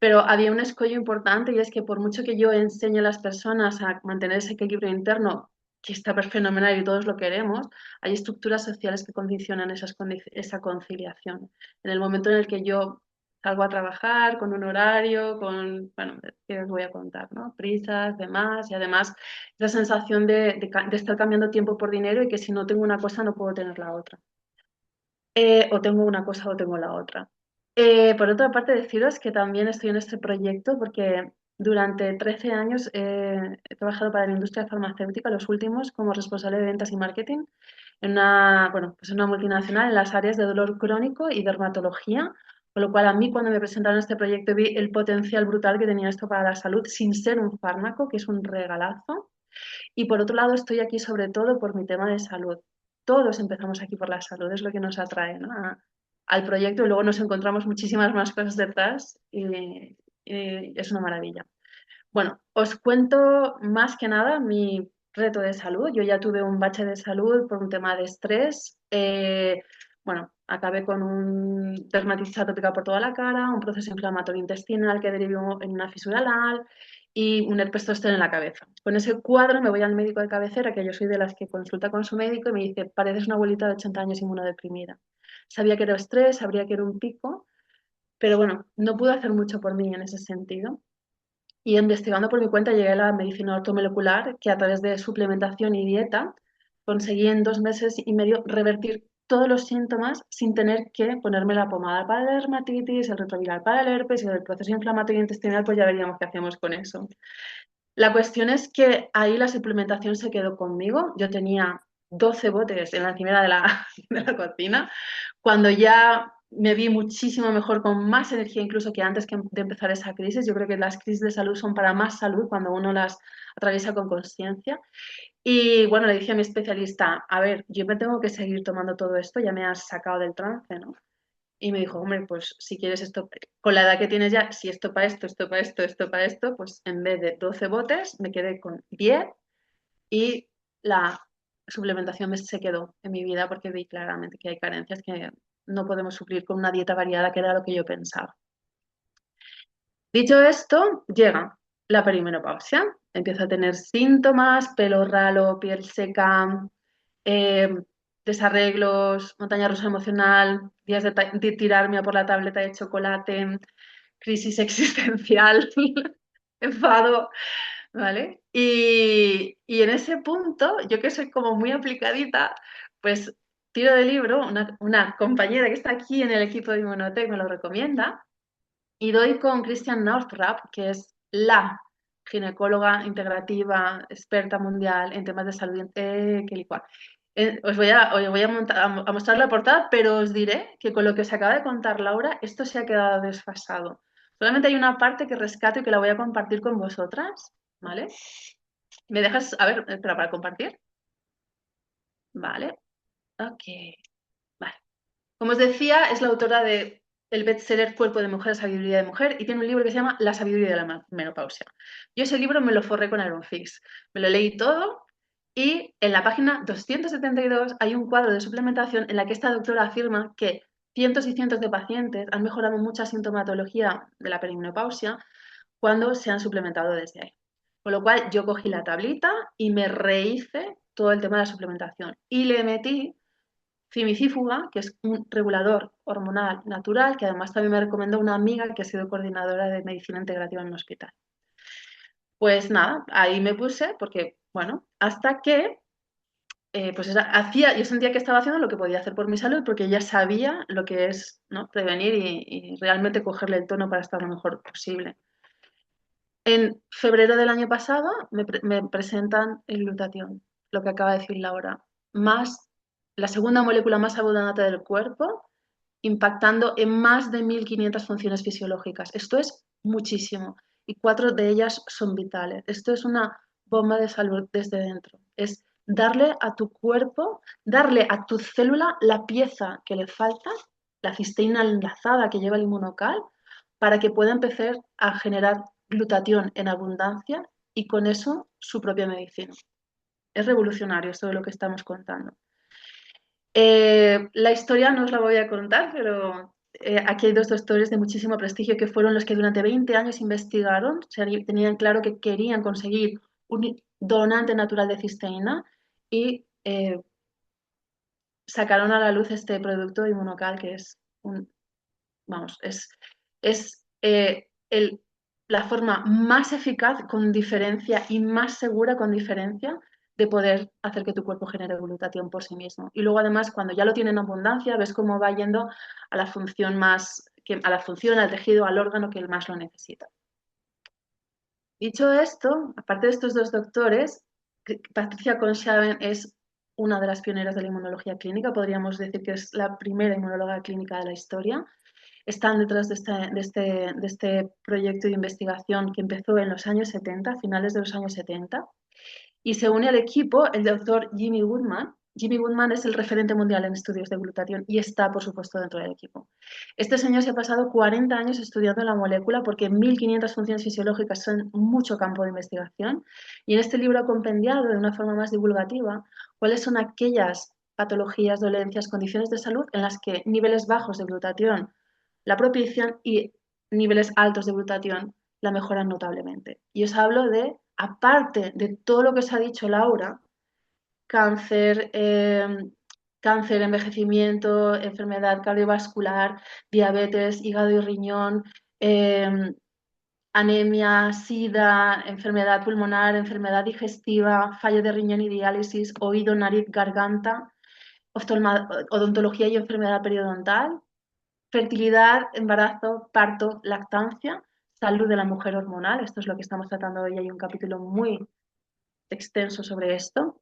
Pero había un escollo importante y es que por mucho que yo enseñe a las personas a mantener ese equilibrio interno, que está fenomenal y todos lo queremos, hay estructuras sociales que condicionan esa conciliación. En el momento en el que yo salgo a trabajar con un horario, con, bueno, ¿qué os voy a contar? ¿No? Prisas, demás, y además esa sensación de estar cambiando tiempo por dinero y que si no tengo una cosa no puedo tener la otra. O tengo una cosa o tengo la otra. Por otra parte, deciros que también estoy en este proyecto porque durante 13 años he trabajado para la industria farmacéutica, los últimos como responsable de ventas y marketing, en una, bueno, pues en una multinacional en las áreas de dolor crónico y dermatología, con lo cual a mí cuando me presentaron este proyecto vi el potencial brutal que tenía esto para la salud sin ser un fármaco, que es un regalazo. Y por otro lado, estoy aquí sobre todo por mi tema de salud. Todos empezamos aquí por la salud, es lo que nos atrae, ¿no? Al proyecto y luego nos encontramos muchísimas más cosas detrás y es una maravilla. Bueno, os cuento más que nada mi reto de salud. Yo ya tuve un bache de salud por un tema de estrés. Bueno, acabé con un dermatitis atópica por toda la cara, un proceso inflamatorio intestinal que derivó en una fisura anal y un herpes zóster en la cabeza. Con ese cuadro me voy al médico de cabecera, que yo soy de las que consulta con su médico, y me dice, pareces una abuelita de 80 años inmunodeprimida. Sabía que era estrés, sabría que era un pico, pero bueno, no pude hacer mucho por mí en ese sentido. Y investigando por mi cuenta llegué a la medicina ortomolecular, que a través de suplementación y dieta conseguí en 2 meses y medio revertir todos los síntomas sin tener que ponerme la pomada para la dermatitis, el retroviral para el herpes y el proceso inflamatorio intestinal, pues ya veríamos qué hacemos con eso. La cuestión es que ahí la suplementación se quedó conmigo. Yo tenía 12 botes en la encimera de la, de la cocina. Cuando ya me vi muchísimo mejor, con más energía incluso que antes de empezar esa crisis. Yo creo que las crisis de salud son para más salud cuando uno las atraviesa con conciencia. Y bueno, le dije a mi especialista, a ver, yo me tengo que seguir tomando todo esto, ya me has sacado del trance, ¿no? Y me dijo, hombre, pues si quieres esto, con la edad que tienes ya, si esto para esto, esto para esto, esto para esto, pues en vez de 12 botes me quedé con 10 y la suplementación se quedó en mi vida porque vi claramente que hay carencias que no podemos suplir con una dieta variada, que era lo que yo pensaba. Dicho esto, llega la perimenopausia, empiezo a tener síntomas, pelo ralo, piel seca, eh, desarreglos, montaña rusa emocional, días de tirarme a por la tableta de chocolate, crisis existencial, enfado, ¿vale? Y en ese punto, yo que soy como muy aplicadita, pues tiro de libro, una compañera que está aquí en el equipo de Inmunotech me lo recomienda, y doy con Christian Northrup, que es la ginecóloga integrativa, experta mundial en temas de salud, que igual. Os voy a mostrar la portada, pero os diré que con lo que os acaba de contar Laura, esto se ha quedado desfasado. Solamente hay una parte que rescato y que la voy a compartir con vosotras, ¿vale? ¿Me dejas, a ver, espera, para compartir? Vale, ok, vale. Como os decía, es la autora de el bestseller Cuerpo de Mujer, Sabiduría de Mujer, y tiene un libro que se llama La Sabiduría de la Menopausia. Yo ese libro me lo forré con Iron Fix. Me lo leí todo y en la página 272 hay un cuadro de suplementación en la que esta doctora afirma que cientos y cientos de pacientes han mejorado mucha sintomatología de la perimenopausia cuando se han suplementado desde ahí. Con lo cual yo cogí la tablita y me rehice todo el tema de la suplementación y le metí Cimicífuga, que es un regulador hormonal natural, que además también me recomendó una amiga que ha sido coordinadora de medicina integrativa en un hospital. Pues nada, ahí me puse porque, bueno, hasta que pues yo sentía que estaba haciendo lo que podía hacer por mi salud porque ya sabía lo que es, ¿no? Prevenir y realmente cogerle el tono para estar lo mejor posible. En febrero del año pasado me presentan el glutatión, lo que acaba de decir Laura, más la segunda molécula más abundante del cuerpo, impactando en más de 1.500 funciones fisiológicas. Esto es muchísimo y 4 de ellas son vitales. Esto es una bomba de salud desde dentro. Es darle a tu cuerpo, darle a tu célula la pieza que le falta, la cisteína enlazada que lleva el inmunocal, para que pueda empezar a generar glutatión en abundancia y con eso su propia medicina. Es revolucionario esto de lo que estamos contando. La historia no os la voy a contar, pero aquí hay dos doctores de muchísimo prestigio que fueron los que durante 20 años investigaron, tenían claro que querían conseguir un donante natural de cisteína y sacaron a la luz este producto de Inmunocal que es vamos, es la forma más eficaz con diferencia y más segura con diferencia de poder hacer que tu cuerpo genere glutatión por sí mismo. Y luego además cuando ya lo tiene en abundancia ves cómo va yendo a la función a la función, al tejido, al órgano que más lo necesita. Dicho esto, aparte de estos dos doctores, Patricia Conshaven es una de las pioneras de la inmunología clínica, podríamos decir que es la primera inmunóloga clínica de la historia. Están detrás de este proyecto de investigación que empezó en los años 70, a finales de los años 70, y se une al equipo el doctor Jimmy Goodman. Jimmy Goodman es el referente mundial en estudios de glutatión y está, por supuesto, dentro del equipo. Este señor se ha pasado 40 años estudiando la molécula porque 1.500 funciones fisiológicas son mucho campo de investigación y en este libro ha compendiado de una forma más divulgativa cuáles son aquellas patologías, dolencias, condiciones de salud en las que niveles bajos de glutatión la propician y niveles altos de glutatión la mejoran notablemente. Y os hablo de, aparte de todo lo que os ha dicho Laura, cáncer, cáncer, envejecimiento, enfermedad cardiovascular, diabetes, hígado y riñón, anemia, sida, enfermedad pulmonar, enfermedad digestiva, fallo de riñón y diálisis, oído, nariz, garganta, odontología y enfermedad periodontal, fertilidad, embarazo, parto, lactancia, salud de la mujer hormonal. Esto es lo que estamos tratando hoy. Hay un capítulo muy extenso sobre esto.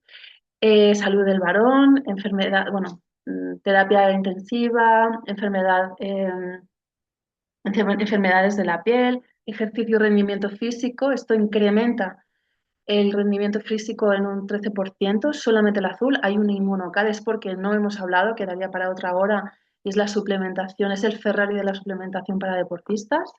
Salud del varón, enfermedad, bueno, terapia intensiva, enfermedades de la piel, ejercicio y rendimiento físico. Esto incrementa el rendimiento físico en un 13%, solamente el azul. Hay un inmunocal, es porque no hemos hablado, quedaría para otra hora, y es la suplementación, es el Ferrari de la suplementación para deportistas.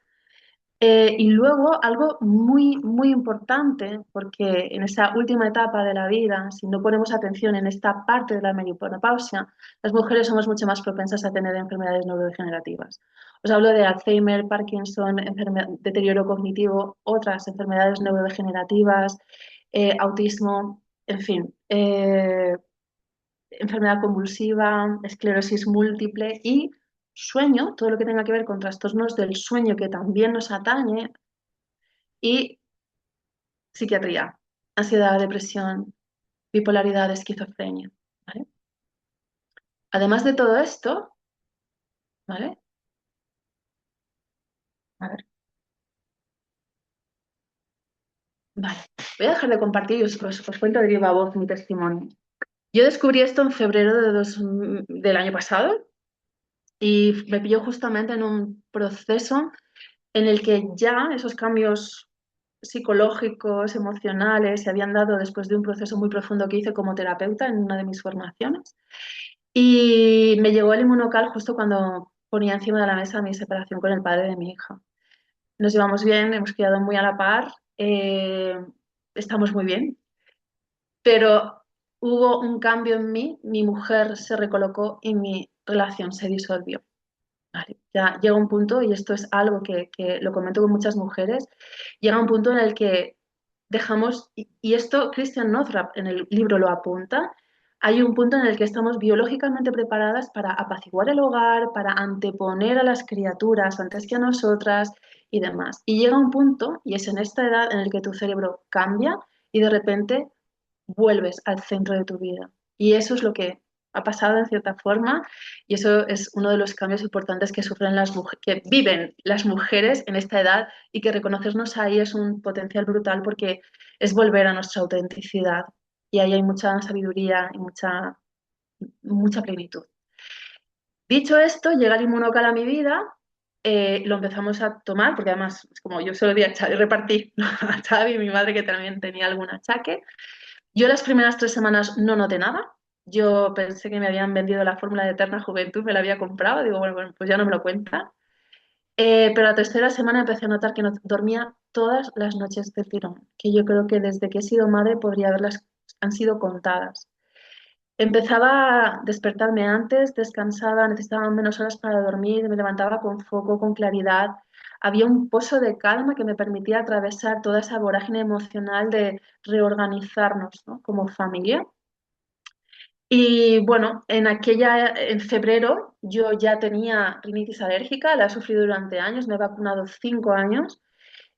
Y luego algo muy, muy importante, porque en esa última etapa de la vida, si no ponemos atención en esta parte de la menopausia, las mujeres somos mucho más propensas a tener enfermedades neurodegenerativas. Os hablo de Alzheimer, Parkinson, deterioro cognitivo, otras enfermedades neurodegenerativas, autismo, en fin, enfermedad convulsiva, esclerosis múltiple y sueño, todo lo que tenga que ver con trastornos del sueño que también nos atañe, y psiquiatría, ansiedad, depresión, bipolaridad, esquizofrenia. ¿Vale? Además de todo esto, ¿vale? A ver, vale. Voy a dejar de compartir y os cuento de viva voz mi testimonio. Yo descubrí esto en febrero del año pasado y me pilló justamente en un proceso en el que ya esos cambios psicológicos, emocionales, se habían dado después de un proceso muy profundo que hice como terapeuta en una de mis formaciones. Y me llegó el inmunocal justo cuando ponía encima de la mesa mi separación con el padre de mi hija. Nos llevamos bien, hemos quedado muy a la par, estamos muy bien, pero hubo un cambio en mí, mi mujer se recolocó y mi relación se disolvió. Vale, ya llega un punto, y esto es algo que lo comento con muchas mujeres, llega un punto en el que dejamos, y esto Christian Northrup en el libro lo apunta, hay un punto en el que estamos biológicamente preparadas para apaciguar el hogar, para anteponer a las criaturas antes que a nosotras y demás. Y llega un punto, y es en esta edad en el que tu cerebro cambia y de repente vuelves al centro de tu vida. Y eso es lo que ha pasado en cierta forma y eso es uno de los cambios importantes que sufren que viven las mujeres en esta edad y que reconocernos ahí es un potencial brutal porque es volver a nuestra autenticidad y ahí hay mucha sabiduría y mucha plenitud. Dicho esto, llega el inmunocal a mi vida, lo empezamos a tomar, porque además, como yo solo di a Xavi, repartí a Xavi y mi madre que también tenía algún achaque. Yo las primeras 3 semanas no noté nada. Yo pensé que me habían vendido la fórmula de eterna juventud, me la había comprado. Digo, bueno, pues ya no me lo cuenta. Pero la tercera semana empecé a notar que no dormía todas las noches de tirón, que yo creo que desde que he sido madre podría haberlas, han sido contadas. Empezaba a despertarme antes, descansaba, necesitaba menos horas para dormir, me levantaba con foco, con claridad. Había un pozo de calma que me permitía atravesar toda esa vorágine emocional de reorganizarnos, ¿no? Como familia. Y bueno, en febrero yo ya tenía rinitis alérgica, la he sufrido durante años, me he vacunado 5 años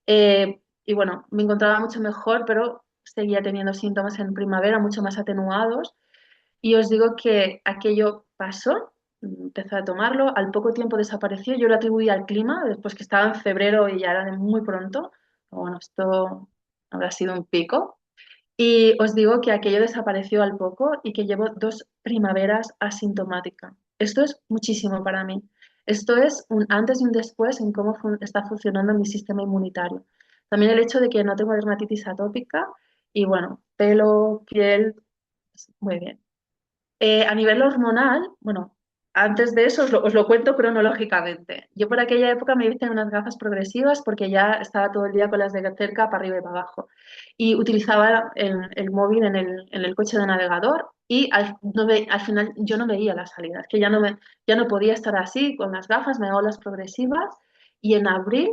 y bueno, me encontraba mucho mejor, pero seguía teniendo síntomas en primavera mucho más atenuados. Y os digo que aquello pasó, empecé a tomarlo, al poco tiempo desapareció, yo lo atribuí al clima, después que estaba en febrero y ya era de muy pronto. Pero bueno, esto habrá sido un pico. Y os digo que aquello desapareció al poco y que llevo 2 primaveras asintomática. Esto es muchísimo para mí. Esto es un antes y un después en cómo está funcionando mi sistema inmunitario. También el hecho de que no tengo dermatitis atópica y bueno, pelo, piel, pues, muy bien. A nivel hormonal, bueno, antes de eso os lo cuento cronológicamente. Yo por aquella época me hice unas gafas progresivas porque ya estaba todo el día con las de cerca para arriba y para abajo. Y utilizaba el móvil en el coche de navegador y al final yo no veía las salidas, que ya no podía estar así con las gafas, me hago las progresivas y en abril,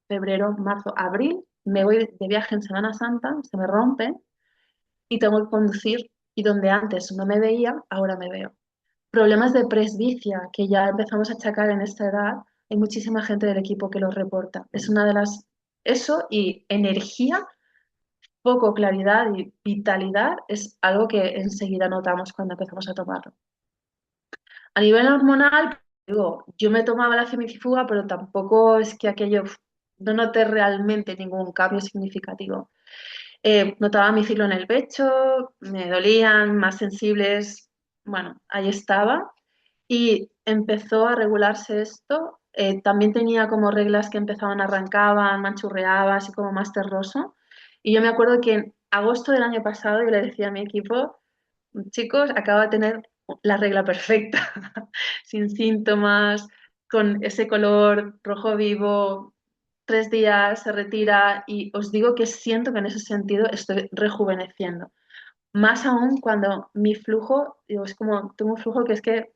febrero, marzo, abril, me voy de viaje en Semana Santa, se me rompe y tengo que conducir y donde antes no me veía, ahora me veo. Problemas de presbicia que ya empezamos a achacar en esta edad, hay muchísima gente del equipo que los reporta. Es una de las... Eso y energía, poco claridad y vitalidad es algo que enseguida notamos cuando empezamos a tomarlo. A nivel hormonal, digo, yo me tomaba la femicifuga, pero tampoco es que aquello no noté realmente ningún cambio significativo. Notaba mi ciclo en el pecho, me dolían, más sensibles, bueno, ahí estaba. Y empezó a regularse esto. También tenía como reglas que empezaban, arrancaban, manchurreaba, así como más terroso. Y yo me acuerdo que en agosto del año pasado yo le decía a mi equipo, chicos, acabo de tener la regla perfecta, sin síntomas, con ese color rojo vivo, 3 días, se retira y os digo que siento que en ese sentido estoy rejuveneciendo. Más aún cuando mi flujo, digo, es como, tengo un flujo que es que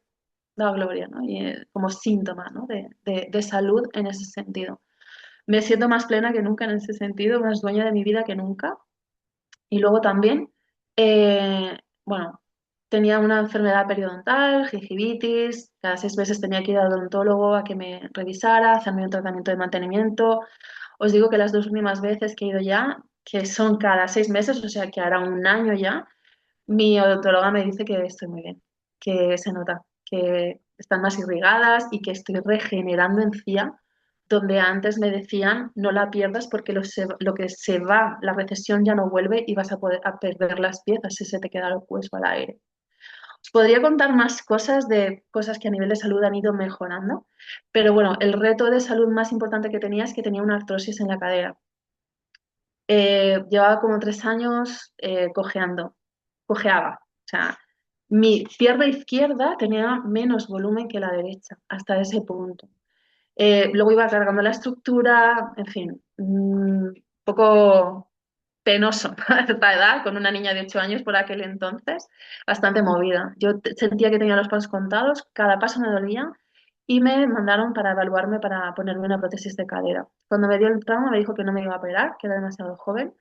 da gloria, ¿no? Y como síntoma, ¿no? de salud en ese sentido. Me siento más plena que nunca en ese sentido, más dueña de mi vida que nunca. Y luego también, bueno, tenía una enfermedad periodontal, gingivitis, cada 6 meses tenía que ir al odontólogo a que me revisara, hacerme un tratamiento de mantenimiento. Os digo que las 2 últimas veces que he ido ya, que son cada 6 meses, o sea que hará un año ya, mi odontóloga me dice que estoy muy bien, que se nota, que están más irrigadas y que estoy regenerando encía, donde antes me decían no la pierdas porque lo que se va, la recesión ya no vuelve y vas a perder las piezas si se te queda el hueso al aire. Os podría contar más cosas de cosas que a nivel de salud han ido mejorando, pero bueno, el reto de salud más importante que tenía es que tenía una artrosis en la cadera. Llevaba como 3 años cojeaba. O sea, mi pierna izquierda tenía menos volumen que la derecha, hasta ese punto. Luego iba cargando la estructura, en fin, un poco penoso para esta edad, con una niña de 8 años por aquel entonces, bastante movida. Yo sentía que tenía los pasos contados, cada paso me dolía y me mandaron para evaluarme para ponerme una prótesis de cadera. Cuando me dio el trauma me dijo que no me iba a operar, que era demasiado joven,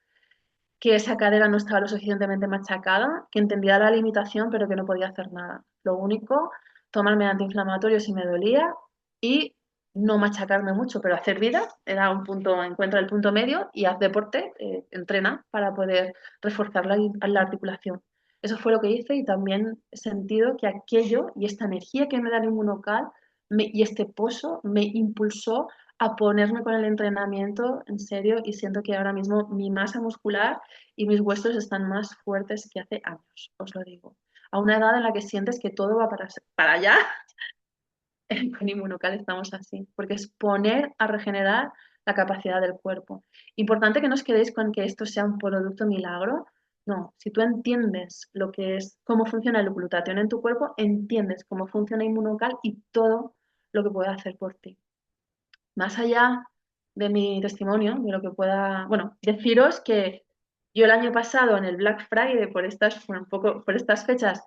que esa cadera no estaba lo suficientemente machacada, que entendía la limitación, pero que no podía hacer nada. Lo único, tomarme antiinflamatorios si me dolía y no machacarme mucho, pero hacer vida era un punto, encuentra el punto medio y haz deporte, entrena para poder reforzar la articulación. Eso fue lo que hice y también he sentido que aquello y esta energía que me da el inmunocal y este pozo me impulsó a ponerme con el entrenamiento en serio y siento que ahora mismo mi masa muscular y mis huesos están más fuertes que hace años, os lo digo. A una edad en la que sientes que todo va para allá, con Inmunocal estamos así, porque es poner a regenerar la capacidad del cuerpo. Importante que no os quedéis con que esto sea un producto milagro. No, si tú entiendes lo que es, cómo funciona el glutatión en tu cuerpo, entiendes cómo funciona Inmunocal y todo lo que puede hacer por ti. más allá de mi testimonio, de lo que pueda, bueno, deciros que yo el año pasado en el Black Friday, un poco, por estas fechas,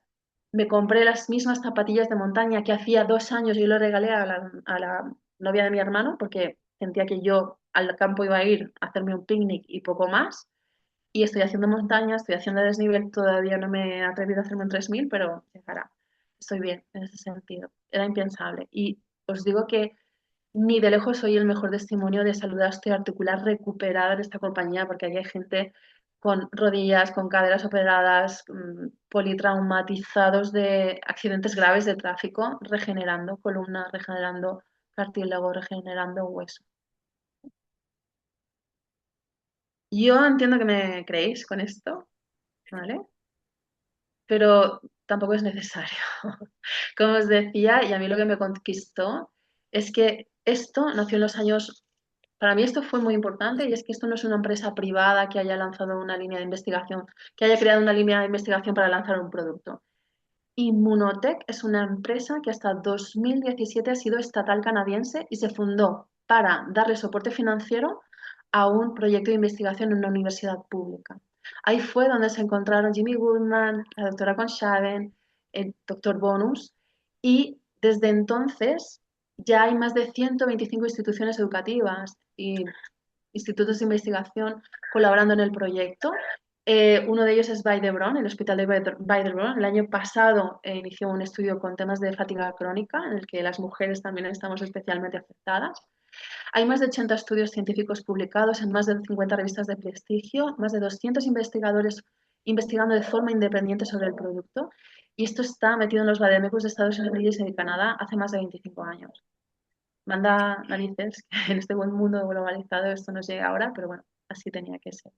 me compré las mismas zapatillas de montaña que hacía 2 años y lo regalé a la novia de mi hermano porque sentía que yo al campo iba a ir a hacerme un picnic y poco más. Y estoy haciendo montaña, estoy haciendo desnivel, todavía no me he atrevido a hacerme un 3000, pero llegará. Estoy bien en ese sentido. Era impensable. Y os digo que ni de lejos soy el mejor testimonio de salud osteoarticular recuperada en esta compañía, porque aquí hay gente con rodillas, con caderas operadas, politraumatizados de accidentes graves de tráfico, regenerando columna, regenerando cartílago, regenerando hueso. Yo entiendo que me creéis con esto, ¿vale? Pero tampoco es necesario. Como os decía, y a mí lo que me conquistó es que esto nació en los años, para mí esto fue muy importante y es que esto no es una empresa privada que haya lanzado una línea de investigación, que haya creado una línea de investigación para lanzar un producto. Immunotech es una empresa que hasta 2017 ha sido estatal canadiense y se fundó para darle soporte financiero a un proyecto de investigación en una universidad pública. Ahí fue donde se encontraron Jimmy Goodman, la doctora Conshaven, el doctor Bonus, y desde entonces ya hay más de 125 instituciones educativas y institutos de investigación colaborando en el proyecto. Uno de ellos es Vall d'Hebron, el Hospital de Vall d'Hebron. El año pasado inició un estudio con temas de fatiga crónica, en el que las mujeres también estamos especialmente afectadas. Hay más de 80 estudios científicos publicados en más de 50 revistas de prestigio, más de 200 investigadores investigando de forma independiente sobre el producto. Y esto está metido en los vademecums de Estados Unidos y de Canadá hace más de 25 años. Manda narices que en este buen mundo globalizado esto nos llega ahora, pero bueno, así tenía que ser.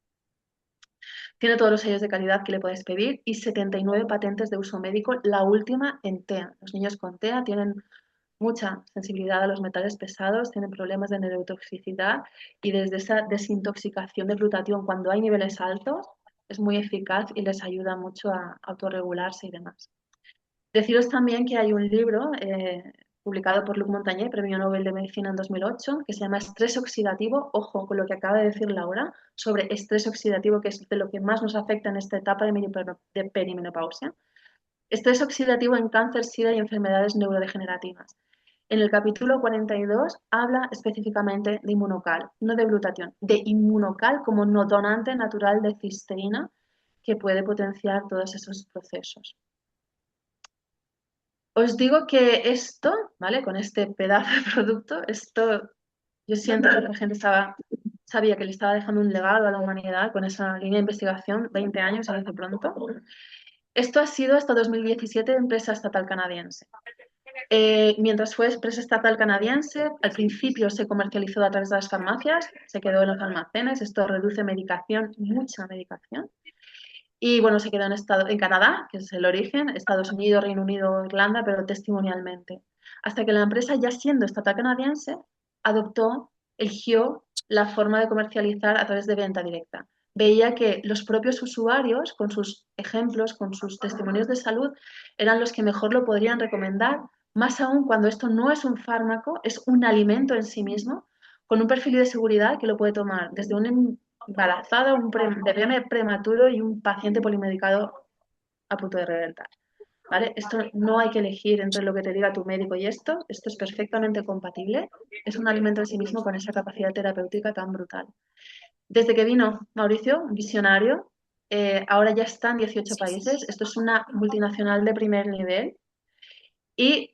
Tiene todos los sellos de calidad que le puedes pedir y 79 patentes de uso médico, la última en TEA. Los niños con TEA tienen mucha sensibilidad a los metales pesados, tienen problemas de neurotoxicidad y desde esa desintoxicación de glutatión cuando hay niveles altos es muy eficaz y les ayuda mucho a autorregularse y demás. Deciros también que hay un libro publicado por Luc Montagnier, Premio Nobel de Medicina en 2008, que se llama Estrés oxidativo. Ojo con lo que acaba de decir Laura sobre estrés oxidativo, que es de lo que más nos afecta en esta etapa de perimenopausia. Estrés oxidativo en cáncer, sida y enfermedades neurodegenerativas. En el capítulo 42 habla específicamente de inmunocal, no de glutatión, de inmunocal como no donante natural de cisteína que puede potenciar todos esos procesos. Os digo que esto, ¿vale? Con este pedazo de producto, esto yo siento que la gente sabía que le estaba dejando un legado a la humanidad con esa línea de investigación, 20 años, se dice pronto. Esto ha sido hasta 2017 empresa estatal canadiense. Mientras fue empresa estatal canadiense, al principio se comercializó a través de las farmacias, se quedó en los almacenes, esto reduce medicación, mucha medicación. Y bueno, se quedó en Canadá, que es el origen, Estados Unidos, Reino Unido, Irlanda, pero testimonialmente. Hasta que la empresa, ya siendo estatal canadiense, eligió la forma de comercializar a través de venta directa. Veía que los propios usuarios, con sus ejemplos, con sus testimonios de salud, eran los que mejor lo podrían recomendar, más aún cuando esto no es un fármaco, es un alimento en sí mismo, con un perfil de seguridad que lo puede tomar desde un embarazada, un bebé prematuro y un paciente polimedicado a punto de reventar. ¿Vale? Esto no hay que elegir entre lo que te diga tu médico y esto es perfectamente compatible, es un alimento en sí mismo con esa capacidad terapéutica tan brutal. Desde que vino Mauricio, un visionario, ahora ya está en 18 países, esto es una multinacional de primer nivel y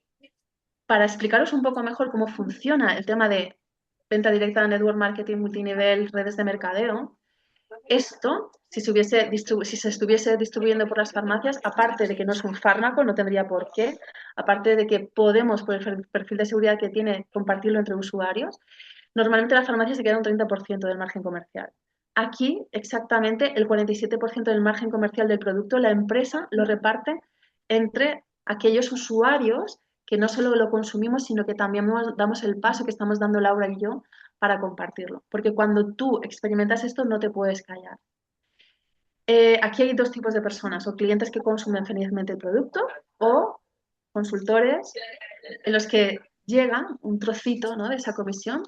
para explicaros un poco mejor cómo funciona el tema de venta directa, network marketing, multinivel, redes de mercadeo, esto, si se estuviese distribuyendo por las farmacias, aparte de que no es un fármaco, no tendría por qué, aparte de que podemos, por el perfil de seguridad que tiene, compartirlo entre usuarios, normalmente la farmacia se queda un 30% del margen comercial. Aquí, exactamente, el 47% del margen comercial del producto, la empresa lo reparte entre aquellos usuarios que no solo lo consumimos, sino que también damos el paso que estamos dando Laura y yo para compartirlo. Porque cuando tú experimentas esto, no te puedes callar. Aquí hay dos tipos de personas, o clientes que consumen felizmente el producto o consultores en los que llega un trocito, ¿no?, de esa comisión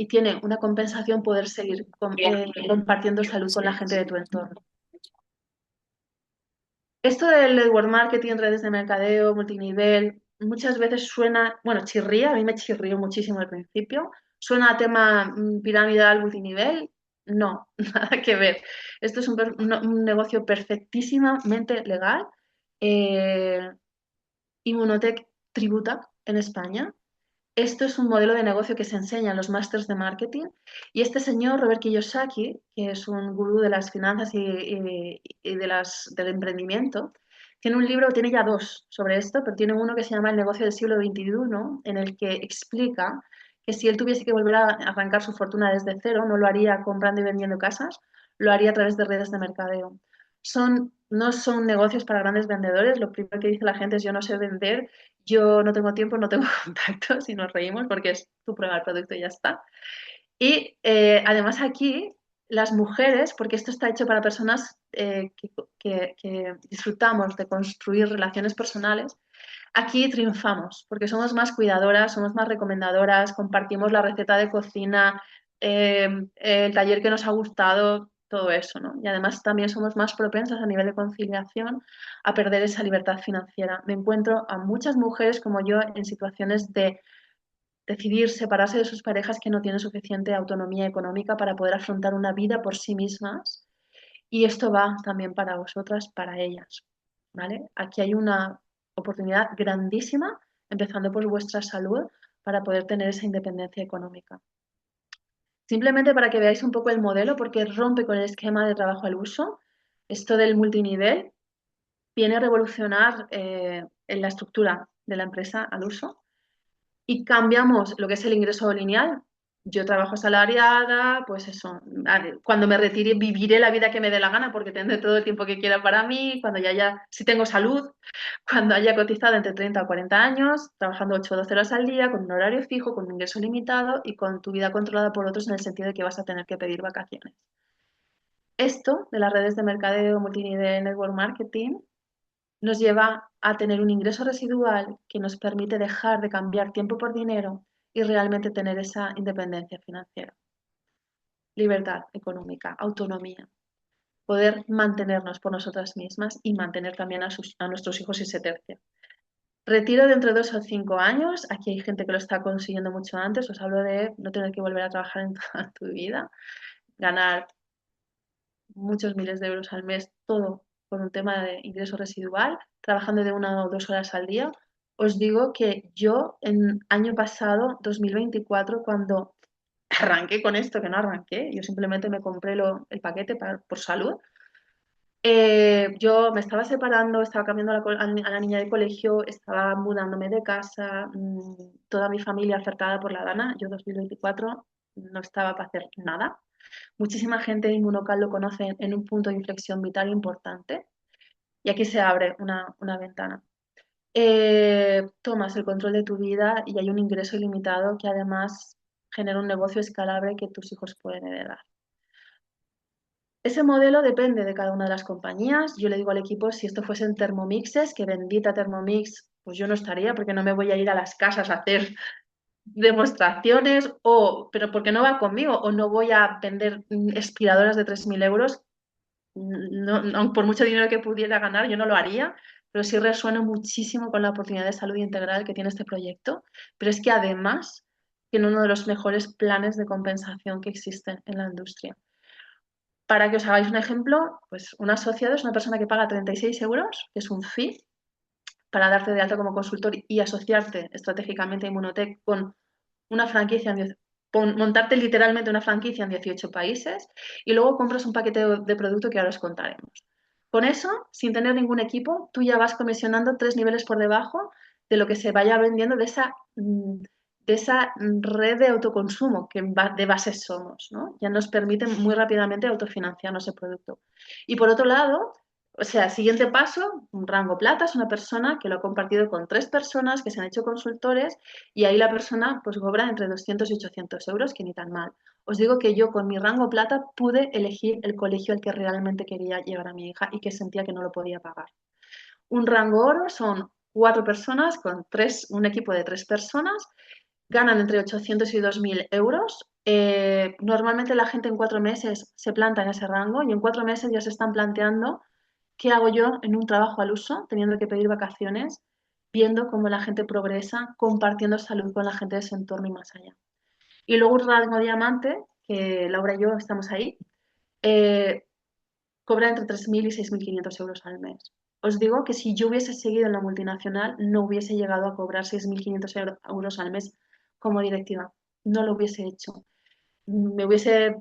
y tiene una compensación poder seguir compartiendo salud con la gente de tu entorno. Esto del network marketing, redes de mercadeo, multinivel, muchas veces suena, bueno, chirría, a mí me chirrió muchísimo al principio. ¿Suena a tema piramidal, multinivel? No, nada que ver. Esto es un negocio perfectísimamente legal. Eh, Immunotech tributa en España. Esto es un modelo de negocio que se enseña en los másters de marketing y este señor, Robert Kiyosaki, que es un gurú de las finanzas y del emprendimiento, tiene un libro, tiene ya dos sobre esto, pero tiene uno que se llama El negocio del siglo XXI, en el que explica que si él tuviese que volver a arrancar su fortuna desde cero, no lo haría comprando y vendiendo casas, lo haría a través de redes de mercadeo. No son negocios para grandes vendedores, lo primero que dice la gente es yo no sé vender, yo no tengo tiempo, no tengo contactos y nos reímos porque es tu prueba del producto y ya está. Y además aquí las mujeres, porque esto está hecho para personas que disfrutamos de construir relaciones personales, aquí triunfamos porque somos más cuidadoras, somos más recomendadoras, compartimos la receta de cocina, el taller que nos ha gustado, todo eso, ¿no? Y además también somos más propensas a nivel de conciliación a perder esa libertad financiera. Me encuentro a muchas mujeres como yo en situaciones de decidir separarse de sus parejas que no tienen suficiente autonomía económica para poder afrontar una vida por sí mismas. Y esto va también para vosotras, para ellas, ¿vale? Aquí hay una oportunidad grandísima, empezando por vuestra salud, para poder tener esa independencia económica. Simplemente para que veáis un poco el modelo, porque rompe con el esquema de trabajo al uso. Esto del multinivel viene a revolucionar en la estructura de la empresa al uso y cambiamos lo que es el ingreso lineal. Yo trabajo asalariada, pues eso, cuando me retire viviré la vida que me dé la gana porque tendré todo el tiempo que quiera para mí, cuando ya haya, si tengo salud, cuando haya cotizado entre 30 o 40 años, trabajando 8 o 12 horas al día, con un horario fijo, con un ingreso limitado y con tu vida controlada por otros en el sentido de que vas a tener que pedir vacaciones. Esto de las redes de mercadeo, multinivel, network marketing, nos lleva a tener un ingreso residual que nos permite dejar de cambiar tiempo por dinero y realmente tener esa independencia financiera. Libertad económica, autonomía, poder mantenernos por nosotras mismas y mantener también a nuestros hijos si se tercia. Retiro dentro de 2 o 5 años, aquí hay gente que lo está consiguiendo mucho antes, os hablo de no tener que volver a trabajar en toda tu vida, ganar muchos miles de euros al mes, todo por un tema de ingreso residual, trabajando de 1 o 2 horas al día. Os digo que yo en año pasado, 2024, cuando arranqué con esto, que no arranqué, yo simplemente me compré el paquete por salud. Yo me estaba separando, estaba cambiando a la niña de colegio, estaba mudándome de casa, toda mi familia acertada por la Dana. Yo 2024 no estaba para hacer nada. Muchísima gente de Inmunocal lo conoce en un punto de inflexión vital importante y aquí se abre una ventana. Tomas el control de tu vida y hay un ingreso ilimitado que además genera un negocio escalable que tus hijos pueden heredar. Ese modelo depende de cada una de las compañías. Yo le digo al equipo, si esto fuesen Thermomixes, que bendita Thermomix, pues yo no estaría porque no me voy a ir a las casas a hacer demostraciones, pero porque no va conmigo, o no voy a vender aspiradoras de 3.000 euros, no, por mucho dinero que pudiera ganar, yo no lo haría, pero sí resueno muchísimo con la oportunidad de salud integral que tiene este proyecto, pero es que además tiene uno de los mejores planes de compensación que existen en la industria. Para que os hagáis un ejemplo, pues un asociado es una persona que paga 36 euros, que es un fee, para darte de alta como consultor y asociarte estratégicamente a Immunotech con una franquicia, montarte literalmente una franquicia en 18 países y luego compras un paquete de producto que ahora os contaremos. Con eso, sin tener ningún equipo, tú ya vas comisionando 3 niveles por debajo de lo que se vaya vendiendo de esa red de autoconsumo que de base somos, ¿no? Ya nos permite muy rápidamente autofinanciarnos el producto. Y por otro lado, o sea, siguiente paso, un rango plata es una persona que lo ha compartido con 3 personas que se han hecho consultores y ahí la persona pues cobra entre 200 y 800 euros, que ni tan mal. Os digo que yo con mi rango plata pude elegir el colegio al que realmente quería llevar a mi hija y que sentía que no lo podía pagar. Un rango oro son 4 personas con un equipo de 3 personas, ganan entre 800 y 2.000 euros Normalmente la gente en 4 meses se planta en ese rango y en 4 meses ya se están planteando qué hago yo en un trabajo al uso, teniendo que pedir vacaciones, viendo cómo la gente progresa, compartiendo salud con la gente de su entorno y más allá. Y luego un rango diamante, que Laura y yo estamos ahí, eh, cobra entre 3.000 y 6.500 euros al mes. Os digo que si yo hubiese seguido en la multinacional, no hubiese llegado a cobrar 6.500 euros al mes como directiva. No lo hubiese hecho. Me hubiese,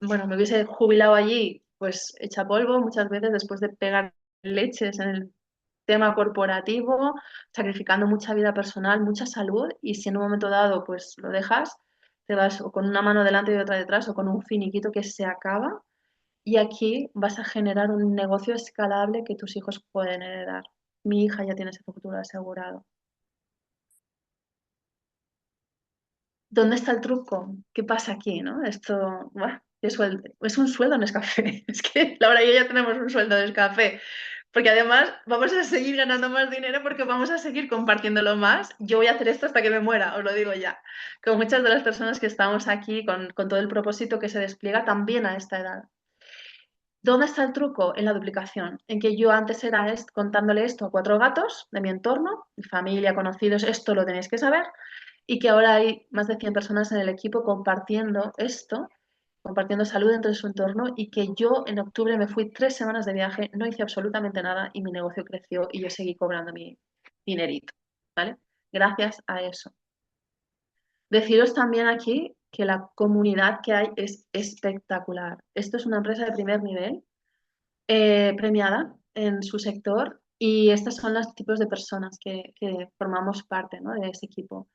bueno, me hubiese jubilado allí, pues hecha polvo muchas veces después de pegar leches en el tema corporativo, sacrificando mucha vida personal, mucha salud, y si en un momento dado pues lo dejas, te vas o con una mano delante y otra detrás o con un finiquito que se acaba y aquí vas a generar un negocio escalable que tus hijos pueden heredar. Mi hija ya tiene ese futuro asegurado. ¿Dónde está el truco? ¿Qué pasa aquí, no? Esto, buah, qué sueldo. Es un sueldo en Nescafé. Es que Laura y yo ya tenemos un sueldo de Nescafé. Porque además vamos a seguir ganando más dinero porque vamos a seguir compartiéndolo más. Yo voy a hacer esto hasta que me muera, os lo digo ya. Con muchas de las personas que estamos aquí, con todo el propósito que se despliega también a esta edad. ¿Dónde está el truco? En la duplicación, en que yo antes era contándole esto a 4 gatos de mi entorno, mi familia, conocidos, esto lo tenéis que saber, y que ahora hay más de 100 personas en el equipo compartiendo esto, compartiendo salud entre su entorno, y que yo en octubre me fui 3 semanas de viaje, no hice absolutamente nada y mi negocio creció y yo seguí cobrando mi dinerito, ¿vale? Gracias a eso. Deciros también aquí que la comunidad que hay es espectacular. Esto es una empresa de primer nivel premiada en su sector y estos son los tipos de personas que formamos parte, ¿no? De ese equipo.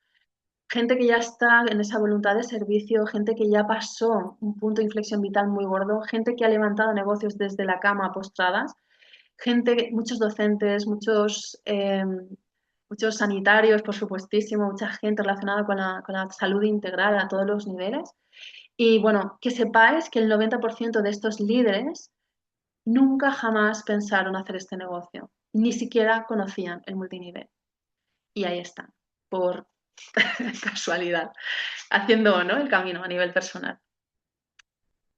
Gente que ya está en esa voluntad de servicio, gente que ya pasó un punto de inflexión vital muy gordo, gente que ha levantado negocios desde la cama postradas, gente, muchos docentes, muchos sanitarios, por supuestísimo, mucha gente relacionada con la salud integral a todos los niveles. Y bueno, que sepáis que el 90% de estos líderes nunca jamás pensaron hacer este negocio, ni siquiera conocían el multinivel. Y ahí están, por casualidad, haciendo, ¿no?, el camino a nivel personal.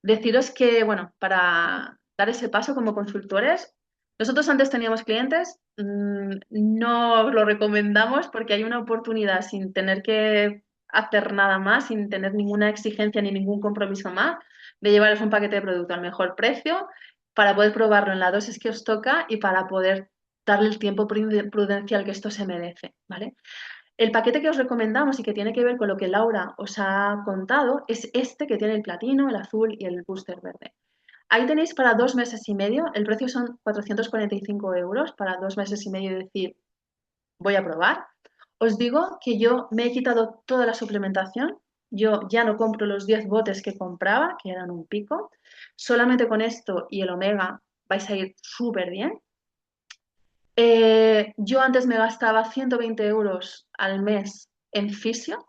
Deciros que, bueno, para dar ese paso como consultores, nosotros antes teníamos clientes, no os lo recomendamos porque hay una oportunidad sin tener que hacer nada más, sin tener ninguna exigencia ni ningún compromiso más, de llevaros un paquete de producto al mejor precio para poder probarlo en la dosis que os toca y para poder darle el tiempo prudencial que esto se merece, ¿vale? El paquete que os recomendamos y que tiene que ver con lo que Laura os ha contado es este que tiene el platino, el azul y el booster verde. Ahí tenéis para 2 meses y medio, el precio son 445 euros para 2 meses y medio, es decir, voy a probar. Os digo que yo me he quitado toda la suplementación, yo ya no compro los 10 botes que compraba, que eran un pico, solamente con esto y el omega vais a ir súper bien. Yo antes me gastaba 120 euros al mes en fisio.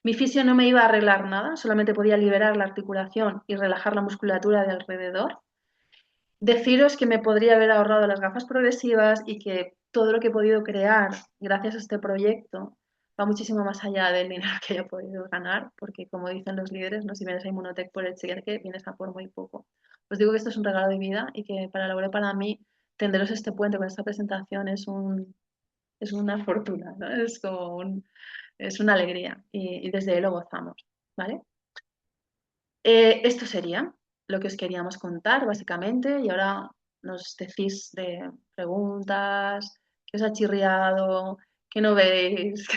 Mi fisio no me iba a arreglar nada, solamente podía liberar la articulación y relajar la musculatura de alrededor. Deciros que me podría haber ahorrado las gafas progresivas y que todo lo que he podido crear gracias a este proyecto va muchísimo más allá del dinero que haya podido ganar, porque como dicen los líderes, no, si vienes a Inmunotech por el cheque, vienes a por muy poco. Os digo que esto es un regalo de vida y que para Laura y para mí tenderos este puente con esta presentación es una fortuna, ¿no? Es como es una alegría y desde ahí lo gozamos, ¿vale? Esto sería lo que os queríamos contar, básicamente, y ahora nos decís de preguntas, qué os ha chirriado, qué no veis.